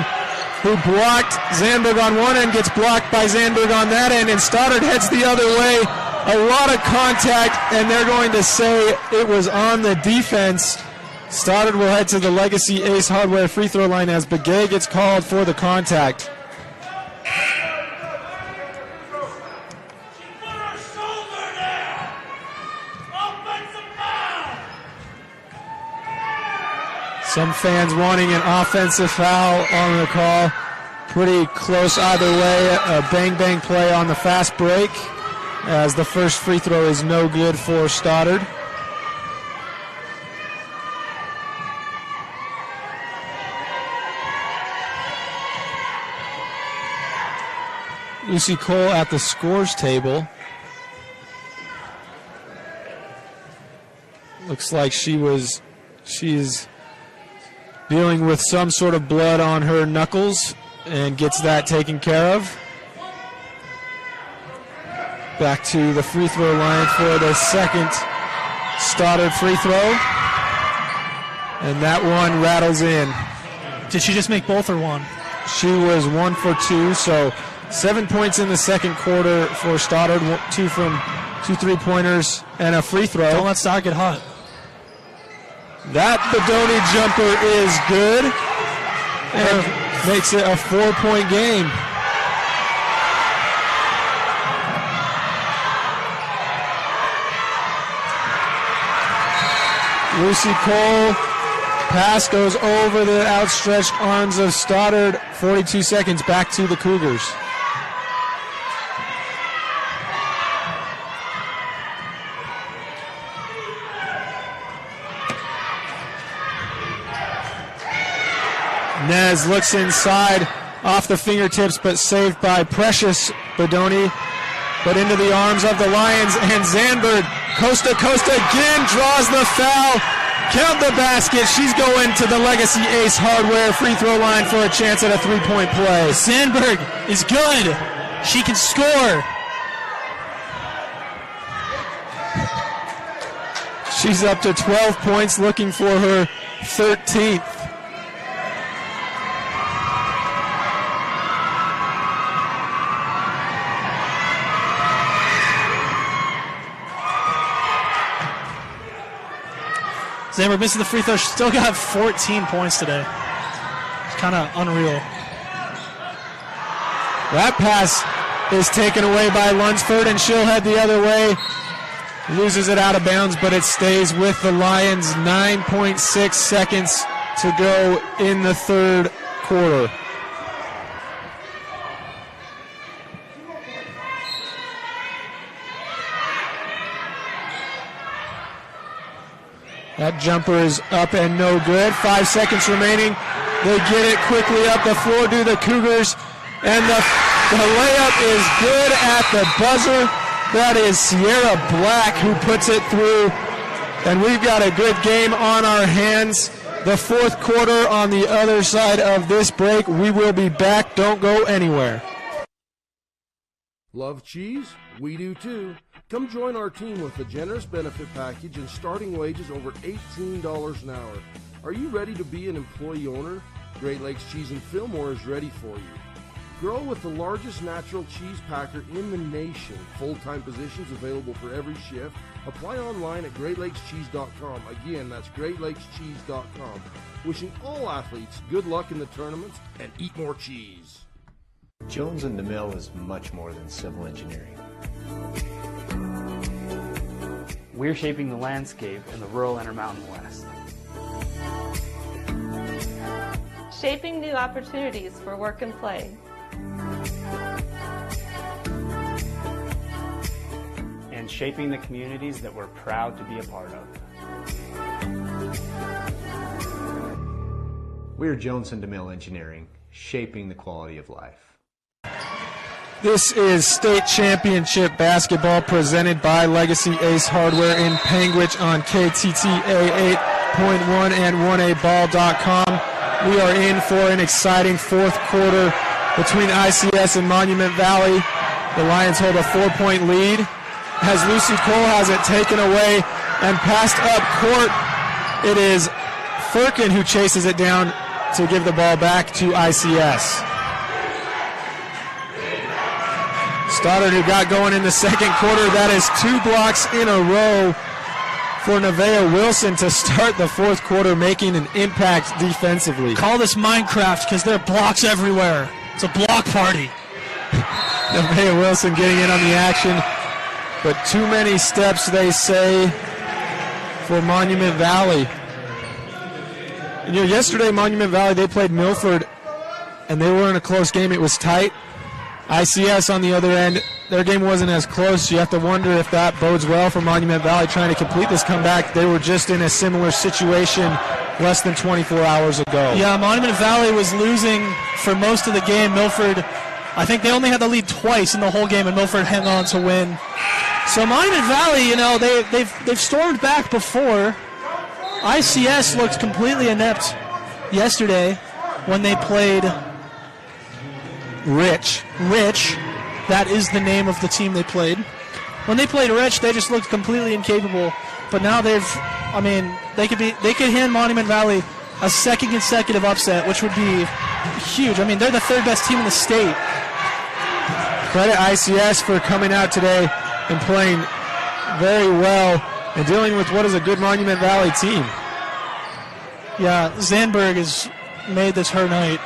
who blocked Zandberg on one end, gets blocked by Zandberg on that end, and Stoddard heads the other way. A lot of contact, and they're going to say it was on the defense. Stoddard will head to the Legacy Ace Hardware free throw line as Begay gets called for the contact. Some fans wanting an offensive foul on the call. Pretty close either way. A bang-bang play on the fast break as the first free throw is no good for Stoddard. Lucy Cole at the scores table. Looks like she's dealing with some sort of blood on her knuckles and gets that taken care of. Back to the free throw line for the second Stoddard free throw. And that one rattles in. Did she just make both or one? She was 1 for 2, so 7 points in the second quarter for Stoddard, 2 3-pointers and a free throw. Don't let Stoddard get hot. That Bedoni jumper is good and makes it a 4-point game. Lucy Cole, pass goes over the outstretched arms of Stoddard. 42 seconds, back to the Cougars. Nez looks inside, off the fingertips, but saved by Precious Bedoni. But into the arms of the Lions, and Zandberg, coast to coast again, draws the foul. Count the basket. She's going to the Legacy Ace Hardware free throw line for a chance at a 3-point play. Zandberg is good. She can score. She's up to 12 points, looking for her 13th. Zandberg misses the free throw. She still got 14 points today. It's kind of unreal. That pass is taken away by Lunsford, and she'll head the other way. Loses it out of bounds, but it stays with the Lions. 9.6 seconds to go in the third quarter. That jumper is up and no good. 5 seconds remaining. They get it quickly up the floor to the Cougars. And the layup is good at the buzzer. That is Sierra Black who puts it through. And we've got a good game on our hands. The fourth quarter on the other side of this break. We will be back. Don't go anywhere. Love cheese? We do too. Come join our team with a generous benefit package and starting wages over $18 an hour. Are you ready to be an employee owner? Great Lakes Cheese in Fillmore is ready for you. Grow with the largest natural cheese packer in the nation. Full-time positions available for every shift. Apply online at GreatLakesCheese.com. Again, that's GreatLakesCheese.com. Wishing all athletes good luck in the tournaments and eat more cheese. Jones and DeMille is much more than civil engineering. We're shaping the landscape in the rural Intermountain West. Shaping new opportunities for work and play. And shaping the communities that we're proud to be a part of. We're Jones and DeMille Engineering, shaping the quality of life. This is state championship basketball presented by Legacy Ace Hardware in Panguitch on KTTA 8.1 and 1aball.com. We are in for an exciting fourth quarter between ICS and Monument Valley. The Lions hold a 4-point lead as Lucy Cole has it taken away and passed up court. It is Firkin, who chases it down to give the ball back to ICS. Stoddard, who got going in the second quarter. That is 2 blocks in a row for Nevaeh Wilson to start the fourth quarter, making an impact defensively. Call this Minecraft because there are blocks everywhere. It's a block party. Nevaeh Wilson getting in on the action, but too many steps, they say, for Monument Valley. And, yesterday, Monument Valley, they played Milford, and they were in a close game. It was tight. ICS, on the other end, their game wasn't as close. You have to wonder if that bodes well for Monument Valley trying to complete this comeback. They were just in a similar situation less than 24 hours ago. Yeah, Monument Valley was losing for most of the game. Milford, I think they only had the lead twice in the whole game, and Milford hung on to win. So Monument Valley, they've stormed back before. ICS looked completely inept yesterday when they played Rich. That is the name of the team they played. When they played Rich, they just looked completely incapable. But now they could hand Monument Valley a second consecutive upset, which would be huge. They're the third best team in the state. Credit ICS for coming out today and playing very well and dealing with what is a good Monument Valley team. Yeah, Zandberg has made this her night.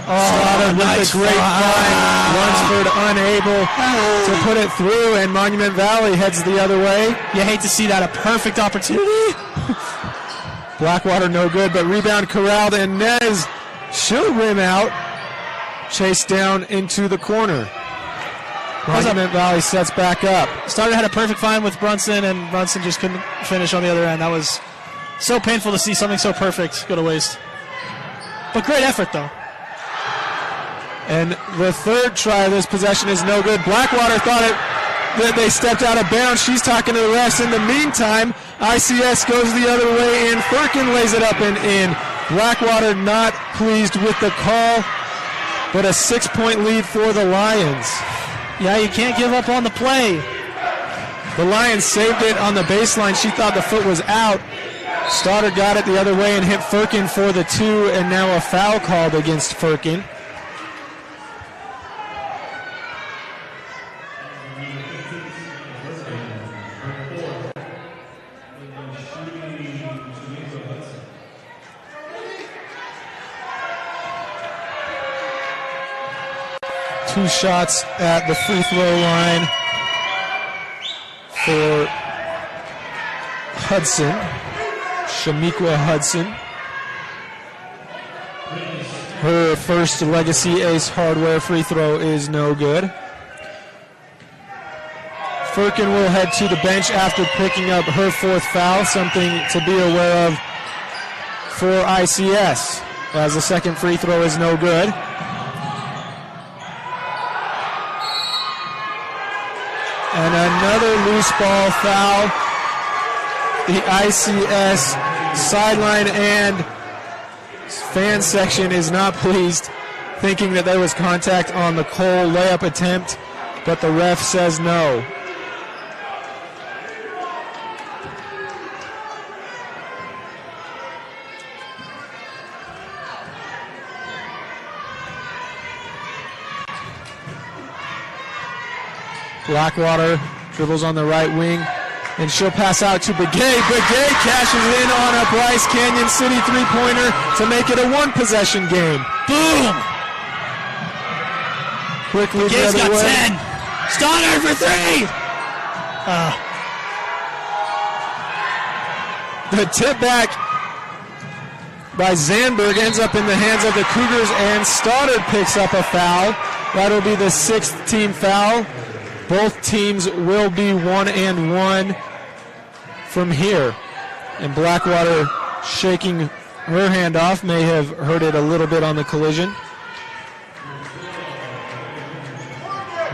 Stoddard with nice a great find. Lunsford unable to put it through, and Monument Valley heads the other way. You hate to see that, a perfect opportunity. Blackwater no good, but rebound corralled, and Nez should rim out. Chased down into the corner. Monument Valley sets back up. Stoddard had a perfect find with Brunson, and Brunson just couldn't finish on the other end. That was so painful to see something so perfect go to waste. But great effort, though. And the third try of this possession is no good. Blackwater thought that they stepped out of bounds. She's talking to the refs. In the meantime, ICS goes the other way, and Firkin lays it up and in. Blackwater not pleased with the call, but a 6-point lead for the Lions. Yeah, you can't give up on the play. The Lions saved it on the baseline. She thought the foot was out. Stoddard got it the other way and hit Firkin for the 2, and now a foul called against Firkin. Two shots at the free throw line for Hudson, Shamiqua Hudson. Her first Legacy Ace Hardware free throw is no good. Firkin will head to the bench after picking up her 4th foul, something to be aware of for ICS, as the second free throw is no good. And another loose ball foul. The ICS sideline and fan section is not pleased, thinking that there was contact on the Cole layup attempt, but the ref says no. Blackwater dribbles on the right wing, and she'll pass out to Begay. Begay cashes in on a Bryce Canyon City three-pointer to make it a one-possession game. Boom! Quickly the Begay's other got way. 10. Stoddard for 3! The tip back by Zandberg ends up in the hands of the Cougars, and Stoddard picks up a foul. That'll be the 6th team foul. Both teams will be 1-1 from here. And Blackwater shaking her hand off, may have hurt it a little bit on the collision.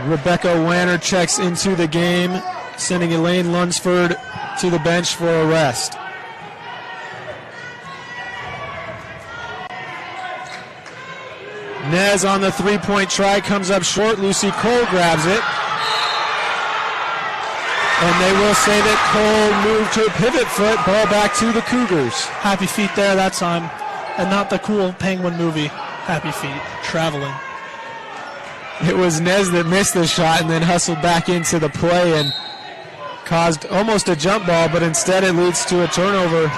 Rebecca Wanner checks into the game, sending Elaine Lunsford to the bench for a rest. Nez on the three-point try comes up short. Lucy Cole grabs it. And they will say that Cole moved her pivot foot. Ball back to the Cougars. Happy feet there that time. And not the cool Penguin movie. Happy feet. Traveling. It was Nez that missed the shot and then hustled back into the play and caused almost a jump ball, but instead it leads to a turnover.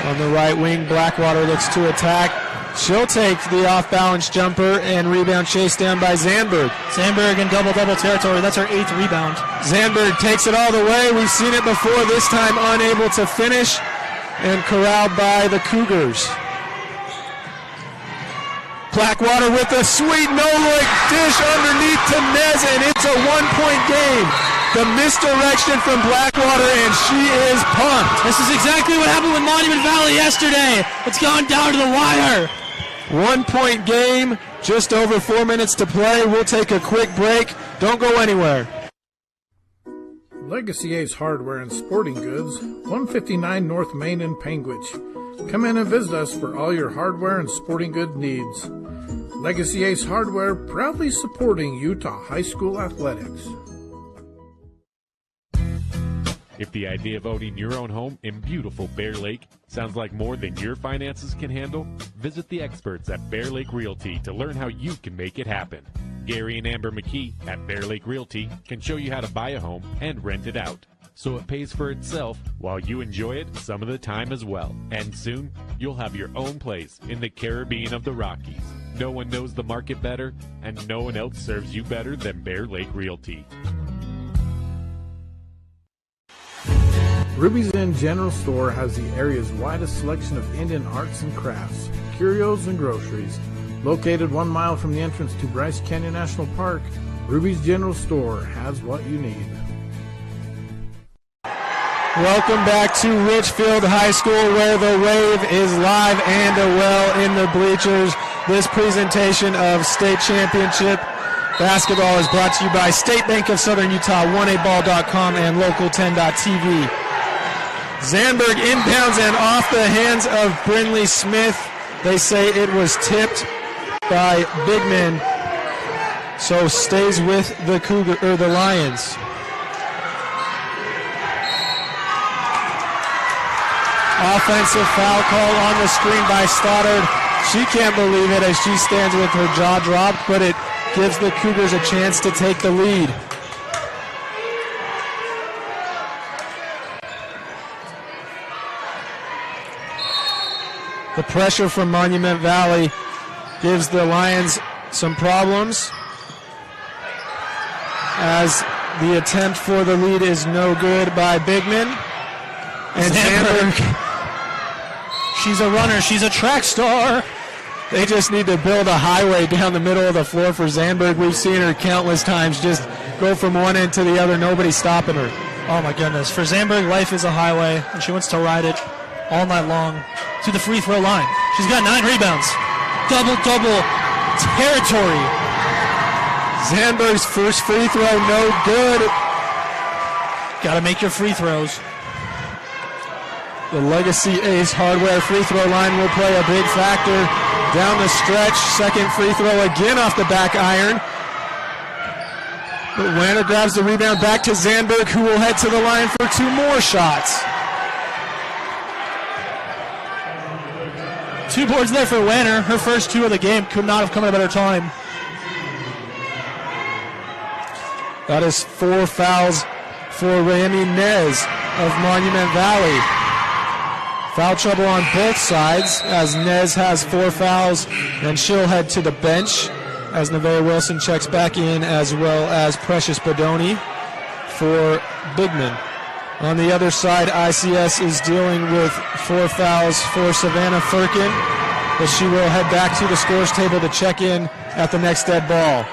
On the right wing, Blackwater looks to attack. She'll take the off-balance jumper and rebound chased down by Zandberg. Zandberg in double-double territory. That's her 8th rebound. Zandberg takes it all the way. We've seen it before, this time unable to finish and corralled by the Cougars. Blackwater with a sweet no-look dish underneath to Nez, and it's a one-point game. The misdirection from Blackwater, and she is pumped. This is exactly what happened with Monument Valley yesterday. It's gone down to the wire. 1-point game, just over 4 minutes to play. We'll take a quick break. Don't go anywhere. Legacy Ace Hardware and Sporting Goods, 159 North Main in Panguitch. Come in and visit us for all your hardware and sporting good needs. Legacy Ace Hardware, proudly supporting Utah High School athletics. If the idea of owning your own home in beautiful Bear Lake sounds like more than your finances can handle, visit the experts at Bear Lake Realty to learn how you can make it happen. Gary and Amber McKee at Bear Lake Realty can show you how to buy a home and rent it out, so it pays for itself while you enjoy it some of the time as well. And soon, you'll have your own place in the Caribbean of the Rockies. No one knows the market better, and no one else serves you better than Bear Lake Realty. Ruby's Inn General Store has the area's widest selection of Indian arts and crafts, curios, and groceries. Located 1 mile from the entrance to Bryce Canyon National Park, Ruby's General Store has what you need. Welcome back to Richfield High School, where the wave is live and well in the bleachers. This presentation of state championship basketball is brought to you by State Bank of Southern Utah, 1aball.com, and Local10.tv. Zandberg inbounds and off the hands of Brinley Smith. They say it was tipped by Bigman, so stays with the the Lions. Offensive foul call on the screen by Stoddard. She can't believe it as she stands with her jaw dropped, but it gives the Cougars a chance to take the lead. The pressure from Monument Valley gives the Lions some problems, as the attempt for the lead is no good by Bigman. And Zandberg, she's a runner, she's a track star. They just need to build a highway down the middle of the floor for Zandberg. We've seen her countless times just go from one end to the other, nobody stopping her. Oh my goodness, for Zandberg, life is a highway, and she wants to ride it all night long to the free throw line. She's got 9 rebounds. Double-double territory. Zandberg's first free throw, no good. Got to make your free throws. The Legacy Ace Hardware free throw line will play a big factor down the stretch. Second free throw again off the back iron. But Wanner grabs the rebound back to Zandberg, who will head to the line for 2 more shots. 2 boards there for Wanner. Her first 2 of the game could not have come at a better time. That is 4 fouls for Rami Nez of Monument Valley. Foul trouble on both sides as Nez has 4 fouls, and she'll head to the bench as Nevaeh Wilson checks back in, as well as Precious Bodoni for Bigman. On the other side, ICS is dealing with 4 fouls for Savannah Firkin, but she will head back to the scores table to check in at the next dead ball.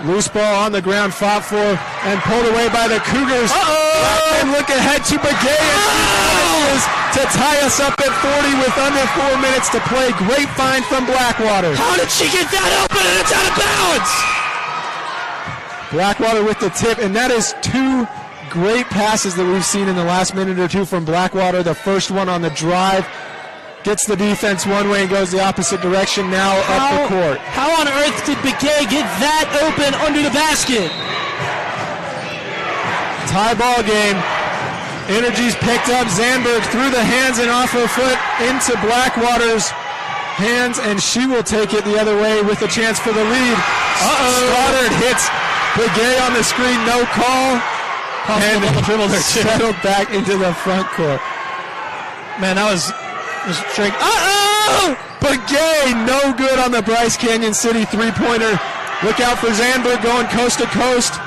Loose ball on the ground, fought for and pulled away by the Cougars. And look ahead to Begay, and to tie us up at 40 with under 4 minutes to play. Great find from Blackwater. How did she get that open, and it's out of bounds? Blackwater with the tip, and that is 2 great passes that we've seen in the last minute or 2 from Blackwater. The first one on the drive Gets the defense one way and goes the opposite direction now up the court. How on earth did Begay get that open under the basket? Tie ball game. Energy's picked up. Zandberg through the hands and off her foot into Blackwater's hands, and she will take it the other way with a chance for the lead. Stoddard hits Begay on the screen, no call. And settled back into the front court. Man, that was straight. Begay, no good on the Bryce Canyon City three-pointer. Look out for Zandberg going coast to coast.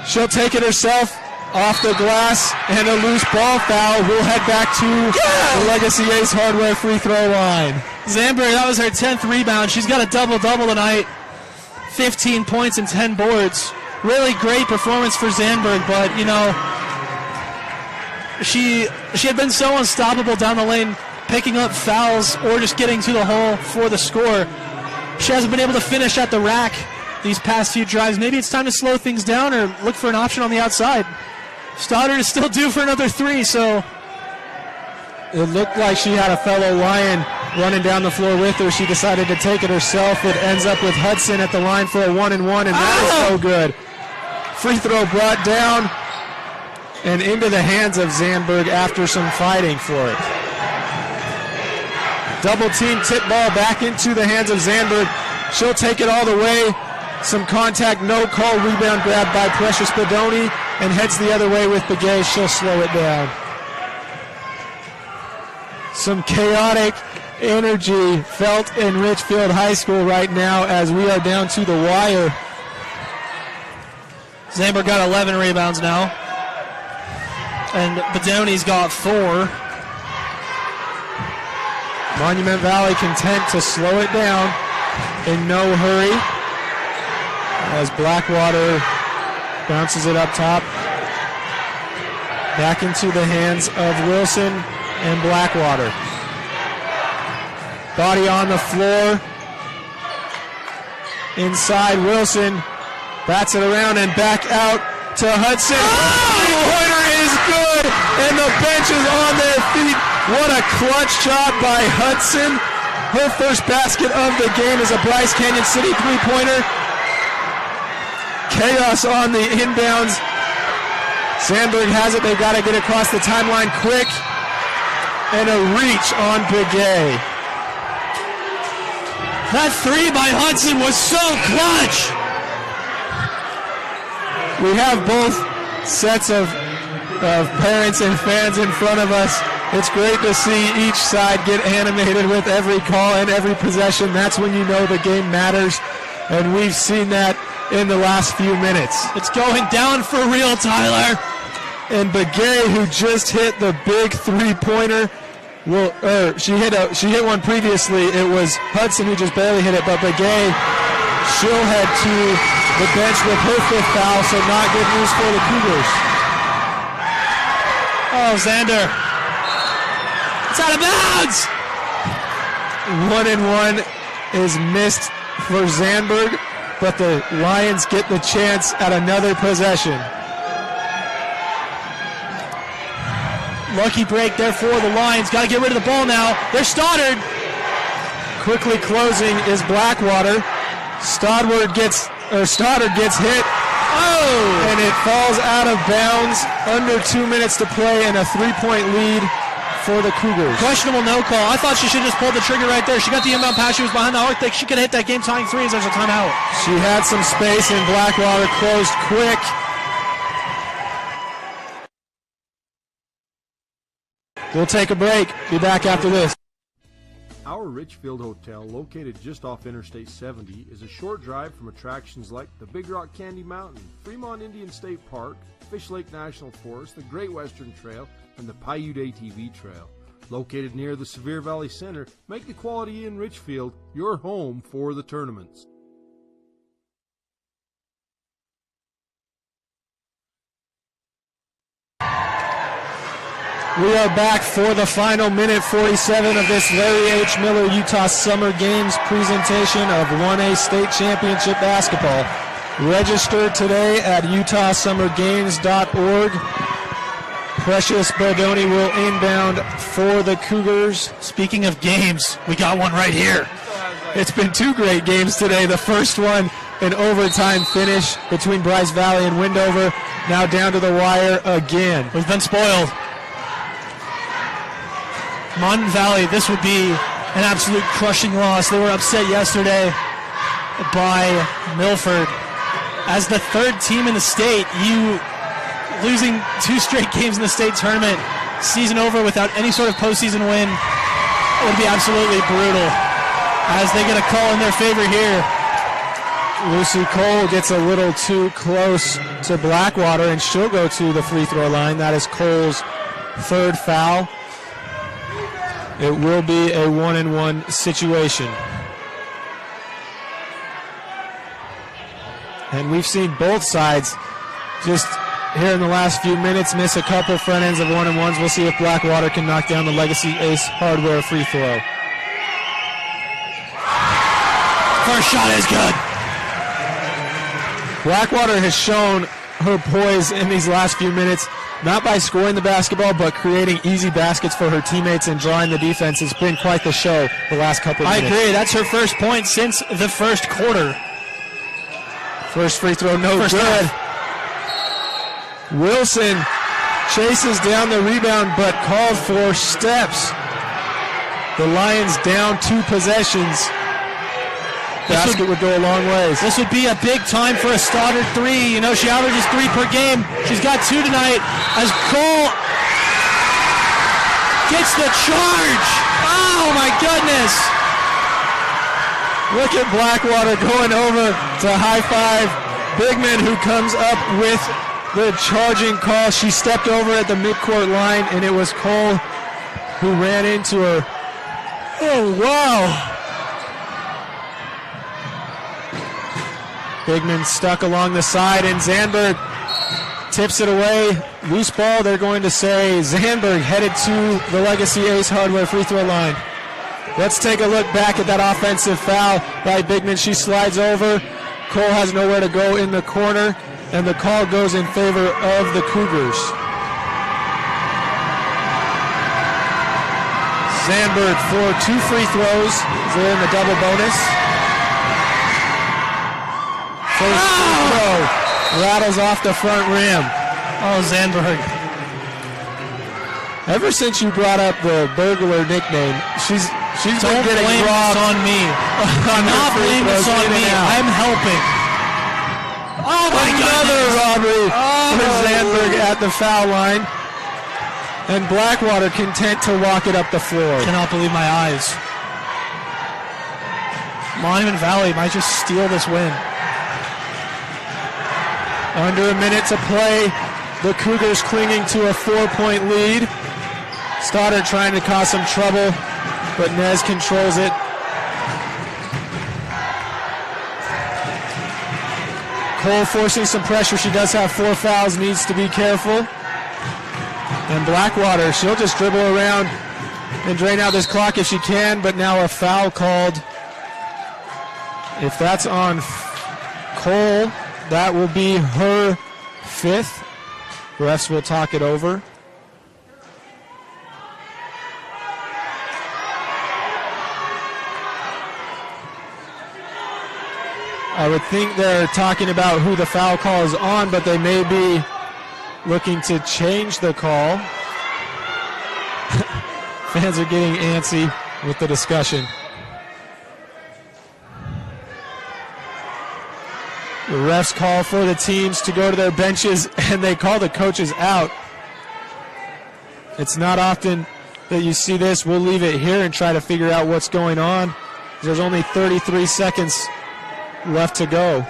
She'll take it herself off the glass, and a loose ball foul. We'll head back to the Legacy Ace Hardware free throw line. Zandberg, that was her 10th rebound. She's got a double-double tonight. 15 points and 10 boards. Really great performance for Zandberg, but, you know, she had been so unstoppable down the lane, picking up fouls or just getting to the hole for the score. She hasn't been able to finish at the rack these past few drives. Maybe it's time to slow things down or look for an option on the outside. Stoddard is still due for another three, so it looked like she had a fellow Lion running down the floor with her. She decided to take it herself. It ends up with Hudson at the line for a 1-and-1, and that is so good. Free throw brought down and into the hands of Zandberg after some fighting for it. Double team tip ball back into the hands of Zandberg. She'll take it all the way. Some contact, no call, rebound grab by Precious Bedoni, and heads the other way with Begay. She'll slow it down. Some chaotic energy felt in Richfield High School right now as we are down to the wire. Zandberg got 11 rebounds now, and Bedoni's got 4. Monument Valley content to slow it down in no hurry as Blackwater bounces it up top. Back into the hands of Wilson and Blackwater. Body on the floor. Inside, Wilson bats it around and back out to Hudson. Three-pointer is good, and the bench is on their feet. What a clutch job by Hudson. Her first basket of the game is a Bryce Canyon City three-pointer. Chaos on the inbounds. Zandberg has it. They've got to get across the timeline quick. And a reach on Begay. That three by Hudson was so clutch. We have both sets of parents and fans in front of us. It's great to see each side get animated with every call and every possession. That's when you know the game matters. And we've seen that in the last few minutes. It's going down for real, Tyler. And Begay, who just hit the big three-pointer, she hit one previously. It was Hudson who just barely hit it, but Begay, she'll head to the bench with her 5th foul, so not good news for the Cougars. Oh, Xander. It's out of bounds. 1-and-1 is missed for Zandberg, but the Lions get the chance at another possession. Lucky break there for the Lions. Got to get rid of the ball now. There's Stoddard. Quickly closing is Blackwater. Stoddard gets hit. Oh! And it falls out of bounds. Under 2 minutes to play and a 3-point lead for the Cougars. Questionable no call. I thought she should just pull the trigger right there. She got the inbound pass. She was behind the arc. She could hit that game-tying three as there's a timeout. She had some space and Blackwater closed quick. We'll take a break. Be back after this. Our Richfield Hotel, located just off Interstate 70, is a short drive from attractions like the Big Rock Candy Mountain, Fremont Indian State Park, Fish Lake National Forest, the Great Western Trail, and the Paiute ATV Trail. Located near the Sevier Valley Center, make the Quality Inn Richfield your home for the tournaments. We are back for the final minute 47 of this Larry H. Miller Utah Summer Games presentation of 1A State Championship Basketball. Register today at utahsummergames.org. Precious Bodoni will inbound for the Cougars. Speaking of games, we got one right here. It's been 2 great games today. The first one, an overtime finish between Bryce Valley and Windover. Now down to the wire again. We've been spoiled. Mountain Valley, this would be an absolute crushing loss. They were upset yesterday by Milford. As the 3rd team in the state, you losing 2 straight games in the state tournament, season over without any sort of postseason win, would be absolutely brutal. As they get a call in their favor here. Lucy Cole gets a little too close to Blackwater, and she'll go to the free throw line. That is Cole's 3rd foul. It will be a 1-and-1 situation. And we've seen both sides just here in the last few minutes miss a couple front ends of 1-and-1s. We'll see if Blackwater can knock down the Legacy Ace Hardware free throw. First shot is good. Blackwater has shown her poise in these last few minutes, not by scoring the basketball, but creating easy baskets for her teammates and drawing the defense. It's been quite the show the last couple of minutes. I agree. That's her first point since the first quarter. First free throw, no first good. Half. Wilson chases down the rebound, but called for steps. The Lions down 2 possessions. Basket would go a long ways. This would be a big time for a Stoddard 3. You know, she averages 3 per game. She's got 2 tonight as Cole gets the charge. Oh, my goodness. Look at Blackwater going over to high five Bigman, who comes up with the charging call. She stepped over at the midcourt line, and it was Cole who ran into her. Oh, wow. Bigman stuck along the side, and Zandberg tips it away. Loose ball, they're going to say Zandberg headed to the Legacy Ace Hardware free throw line. Let's take a look back at that offensive foul by Bigman. She slides over. Cole has nowhere to go in the corner, and the call goes in favor of the Cougars. Zandberg for 2 free throws. They're in the double bonus. First free throw rattles off the front rim. Oh, Zandberg. Ever since you brought up the burglar nickname, she's been getting blame robbed. this on me. Do not blame this on me. I'm helping. Oh my Another goodness. robbery for Zandberg at the foul line. And Blackwater content to walk it up the floor. Cannot believe my eyes. Monument Valley might just steal this win. Under a minute to play. The Cougars clinging to a 4-point lead. Stoddard trying to cause some trouble, but Nez controls it. Cole forcing some pressure. She does have 4 fouls, needs to be careful. And Blackwater, she'll just dribble around and drain out this clock if she can, but now a foul called. If that's on Cole, that will be her 5th. Refs will talk it over. I would think they're talking about who the foul call is on, but they may be looking to change the call. Fans are getting antsy with the discussion. The refs call for the teams to go to their benches, and they call the coaches out. It's not often that you see this. We'll leave it here and try to figure out what's going on. There's only 33 seconds left to go.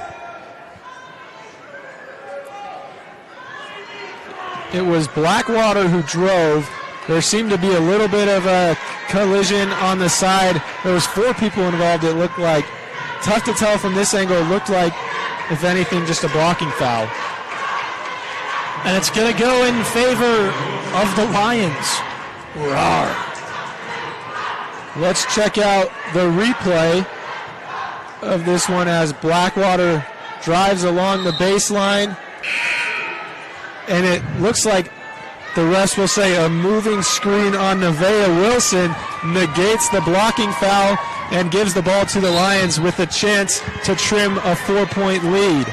It was Blackwater who drove. There seemed to be a little bit of a collision on the side. There was 4 people involved, it looked like. Tough to tell from this angle. It looked like, if anything, just a blocking foul. And it's going to go in favor of the Lions. Rawr. Let's check out the replay of this one as Blackwater drives along the baseline. And it looks like The rest will say a moving screen on Nevaeh Wilson negates the blocking foul and gives the ball to the Lions with a chance to trim a 4-point lead.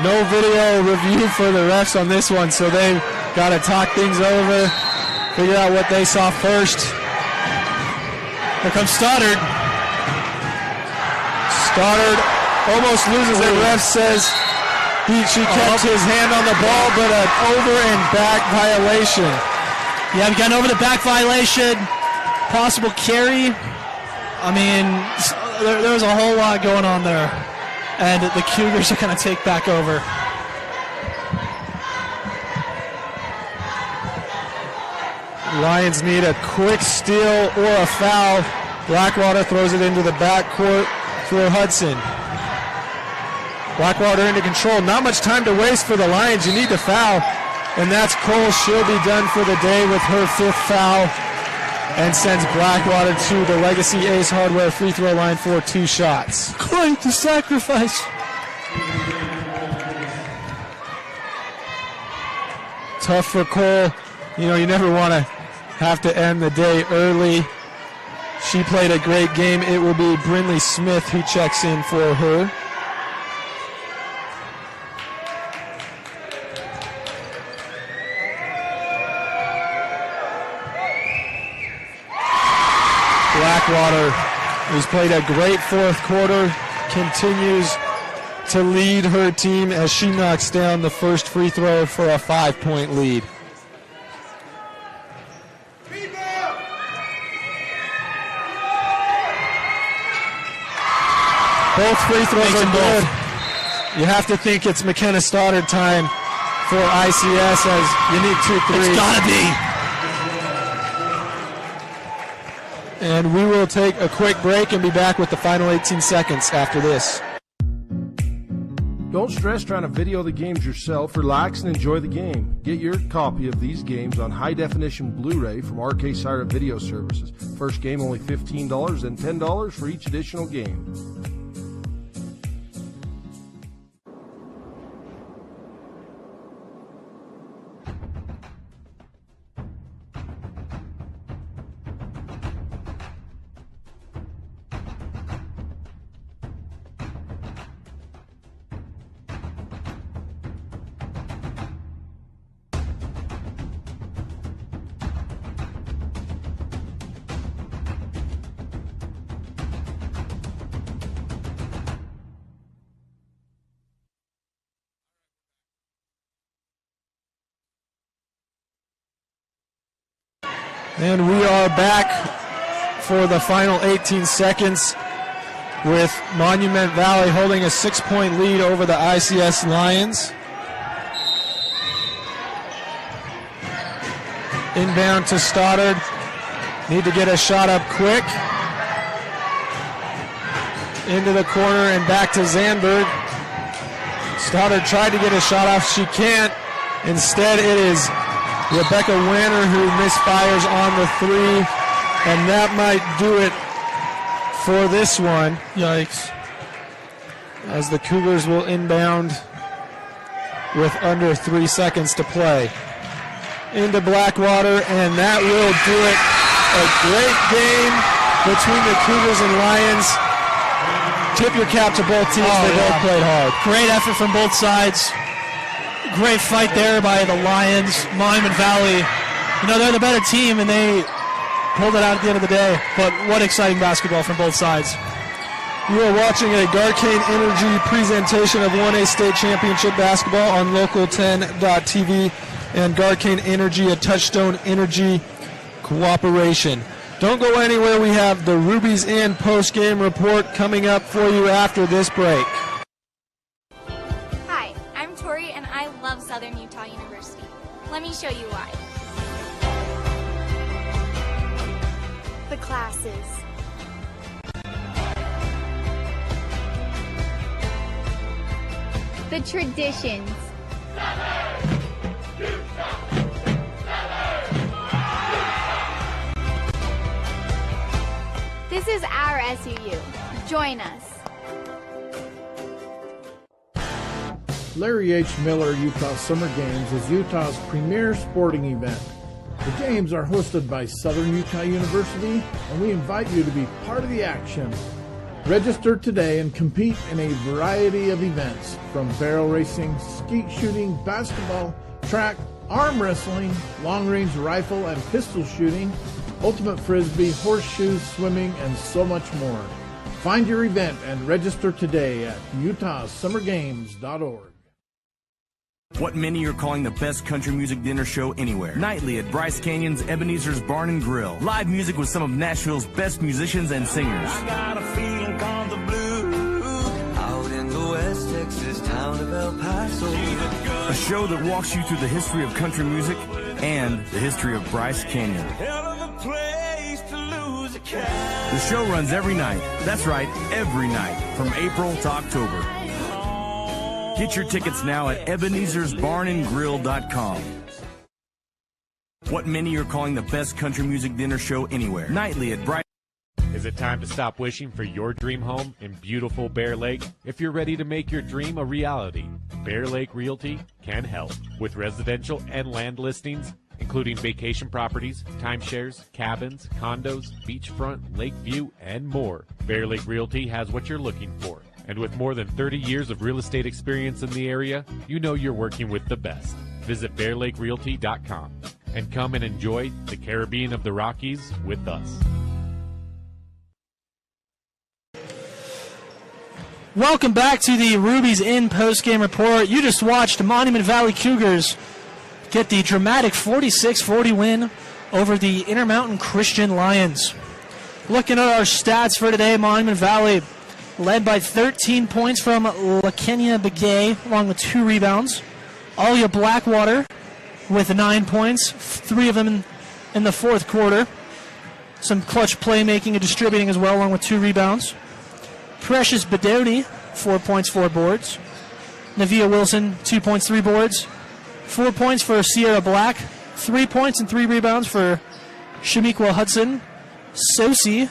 No video review for the refs on this one, so they've got to talk things over, figure out what they saw first. Here comes Stoddard. Stoddard almost loses it. Ref says she kept his hand on the ball, but an over and back violation. Yeah, we got an over the back violation. Possible carry. I mean, there was a whole lot going on there. And the Cougars are going to take back over. Lions need a quick steal or a foul. Blackwater throws it into the backcourt for Hudson. Blackwater into control. Not much time to waste for the Lions. You need to foul. And that's Cole. She'll be done for the day with her 5th foul and sends Blackwater to the Legacy Ace Hardware free throw line for 2 shots. Quite the sacrifice. Tough for Cole. You know, you never want to have to end the day early. She played a great game. It will be Brinley Smith who checks in for her. Blackwater, who's played a great 4th quarter, continues to lead her team as she knocks down the first free throw for a 5-point lead. Both free throws are good. You have to think it's McKenna Stoddard time for ICS as you need 2 threes. It's gotta be. And we will take a quick break and be back with the final 18 seconds after this. Don't stress trying to video the games yourself. Relax and enjoy the game. Get your copy of these games on high-definition Blu-ray from RK Siren Video Services. First game only $15 and $10 for each additional game. And we are back for the final 18 seconds with Monument Valley holding a 6-point lead over the ICS Lions. Inbound to Stoddard. Need to get a shot up quick. Into the corner and back to Zandberg. Stoddard tried to get a shot off. She can't. Instead, it is Rebecca Wanner who misfires on the 3, and that might do it for this one. Yikes. As the Cougars will inbound with under 3 seconds to play. Into Blackwater, and that will do it. A great game between the Cougars and Lions. Tip your cap to both teams. They both played hard. Great effort from both sides. Great fight there by the Lions. Monument Valley, you know, they're the better team, and they pulled it out at the end of the day. But what exciting basketball from both sides. You are watching a Garcane Energy presentation of 1A State Championship basketball on Local10.tv and Garcane Energy, a Touchstone Energy cooperation. Don't go anywhere. We have the Ruby's Inn post-game report coming up for you after this break. Hi, I'm Tori, and I love Southern Utah University. Let me show you why. The classes. The traditions. This is our SUU. Join us. Larry H. Miller Utah Summer Games is Utah's premier sporting event. The games are hosted by Southern Utah University, and we invite you to be part of the action. Register today and compete in a variety of events, from barrel racing, skeet shooting, basketball, track, arm wrestling, long-range rifle and pistol shooting, ultimate frisbee, horseshoes, swimming, and so much more. Find your event and register today at utahsummergames.org. What many are calling the best country music dinner show anywhere. Nightly at Bryce Canyon's Ebenezer's Barn and Grill. Live music with some of Nashville's best musicians and singers. I got a feeling called the blues. Out in the West Texas town of El Paso. A show that walks you through the history of country music and the history of Bryce Canyon. Hell of a place to lose a cat. The show runs every night. That's right, every night, from April to October. Get your tickets now at Ebenezer'sBarnandGrill.com. What many are calling the best country music dinner show anywhere. Nightly at Bryce. Is it time to stop wishing for your dream home in beautiful Bear Lake? If you're ready to make your dream a reality, Bear Lake Realty can help with residential and land listings, including vacation properties, timeshares, cabins, condos, beachfront, lake view, and more. Bear Lake Realty has what you're looking for. And with more than 30 years of real estate experience in the area, you know you're working with the best. Visit BearLakeRealty.com and come and enjoy the Caribbean of the Rockies with us. Welcome back to the Ruby's Inn post-game report. You just watched Monument Valley Cougars get the dramatic 46-40 win over the Intermountain Christian Lions. Looking at our stats for today, Monument Valley led by 13 points from LaKenya Begay, along with 2 rebounds. Alia Blackwater with 9 points, 3 of them in the fourth quarter. Some clutch playmaking and distributing as well, along with 2 rebounds. Precious Bedoni, 4 points, 4 boards. Navia Wilson, 2 points, 3 boards. 4 points for Sierra Black, 3 points and 3 rebounds for Shamiqua Hudson. Sosi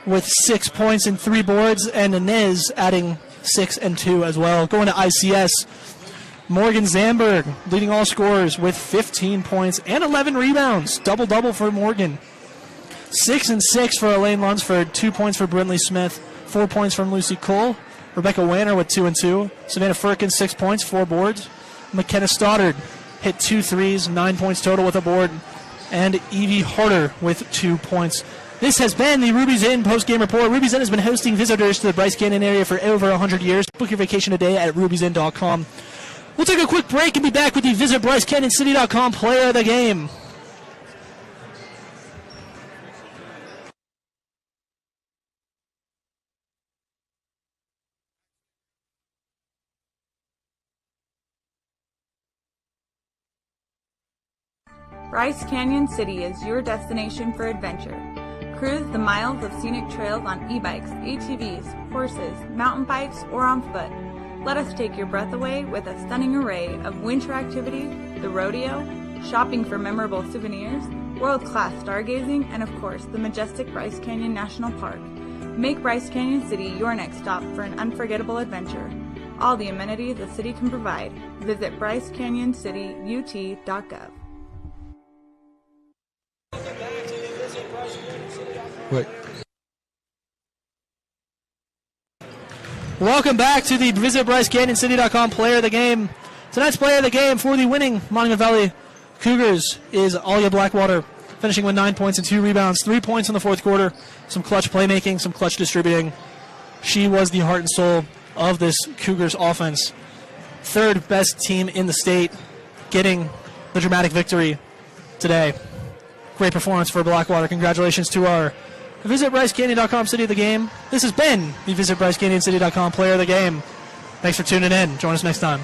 with 6 points and 3 boards, and Inez adding 6 and 2 as well. Going to ICS, Morgan Zandberg leading all scorers with 15 points and 11 rebounds. Double-double for Morgan. 6 and 6 for Elaine Lunsford, 2 points for Brinley Smith, 4 points from Lucy Cole. Rebecca Wanner with 2 and 2. Savannah Firkins, 6 points, 4 boards. McKenna Stoddard hit 2 threes, 9 points total with a board. And Evie Harder with 2 points. This has been the Ruby's Inn post-game report. Ruby's Inn has been hosting visitors to the Bryce Canyon area for over 100 years. Book your vacation today at ruby'sinn.com. We'll take a quick break and be back with the Visit BryceCanyonCity.com player of the game. Bryce Canyon City is your destination for adventure. Cruise the miles of scenic trails on e-bikes, ATVs, horses, mountain bikes, or on foot. Let us take your breath away with a stunning array of winter activities, the rodeo, shopping for memorable souvenirs, world-class stargazing, and of course, the majestic Bryce Canyon National Park. Make Bryce Canyon City your next stop for an unforgettable adventure. All the amenities the city can provide. Visit BryceCanyonCityUT.gov. Wait. Welcome back to the Visit BryceCanyonCity.com player of the game. Tonight's player of the game for the winning Monument Valley Cougars is Alia Blackwater, finishing with 9 points and 2 rebounds, 3 points in the fourth quarter, some clutch playmaking, some clutch distributing. She was the heart and soul of this Cougars offense. Third best team in the state, getting the dramatic victory today. Great performance for Blackwater. Congratulations to our Visit BryceCanyon.com City of the Game. This has been the Visit BryceCanyonCity.com Player of the Game. Thanks for tuning in. Join us next time.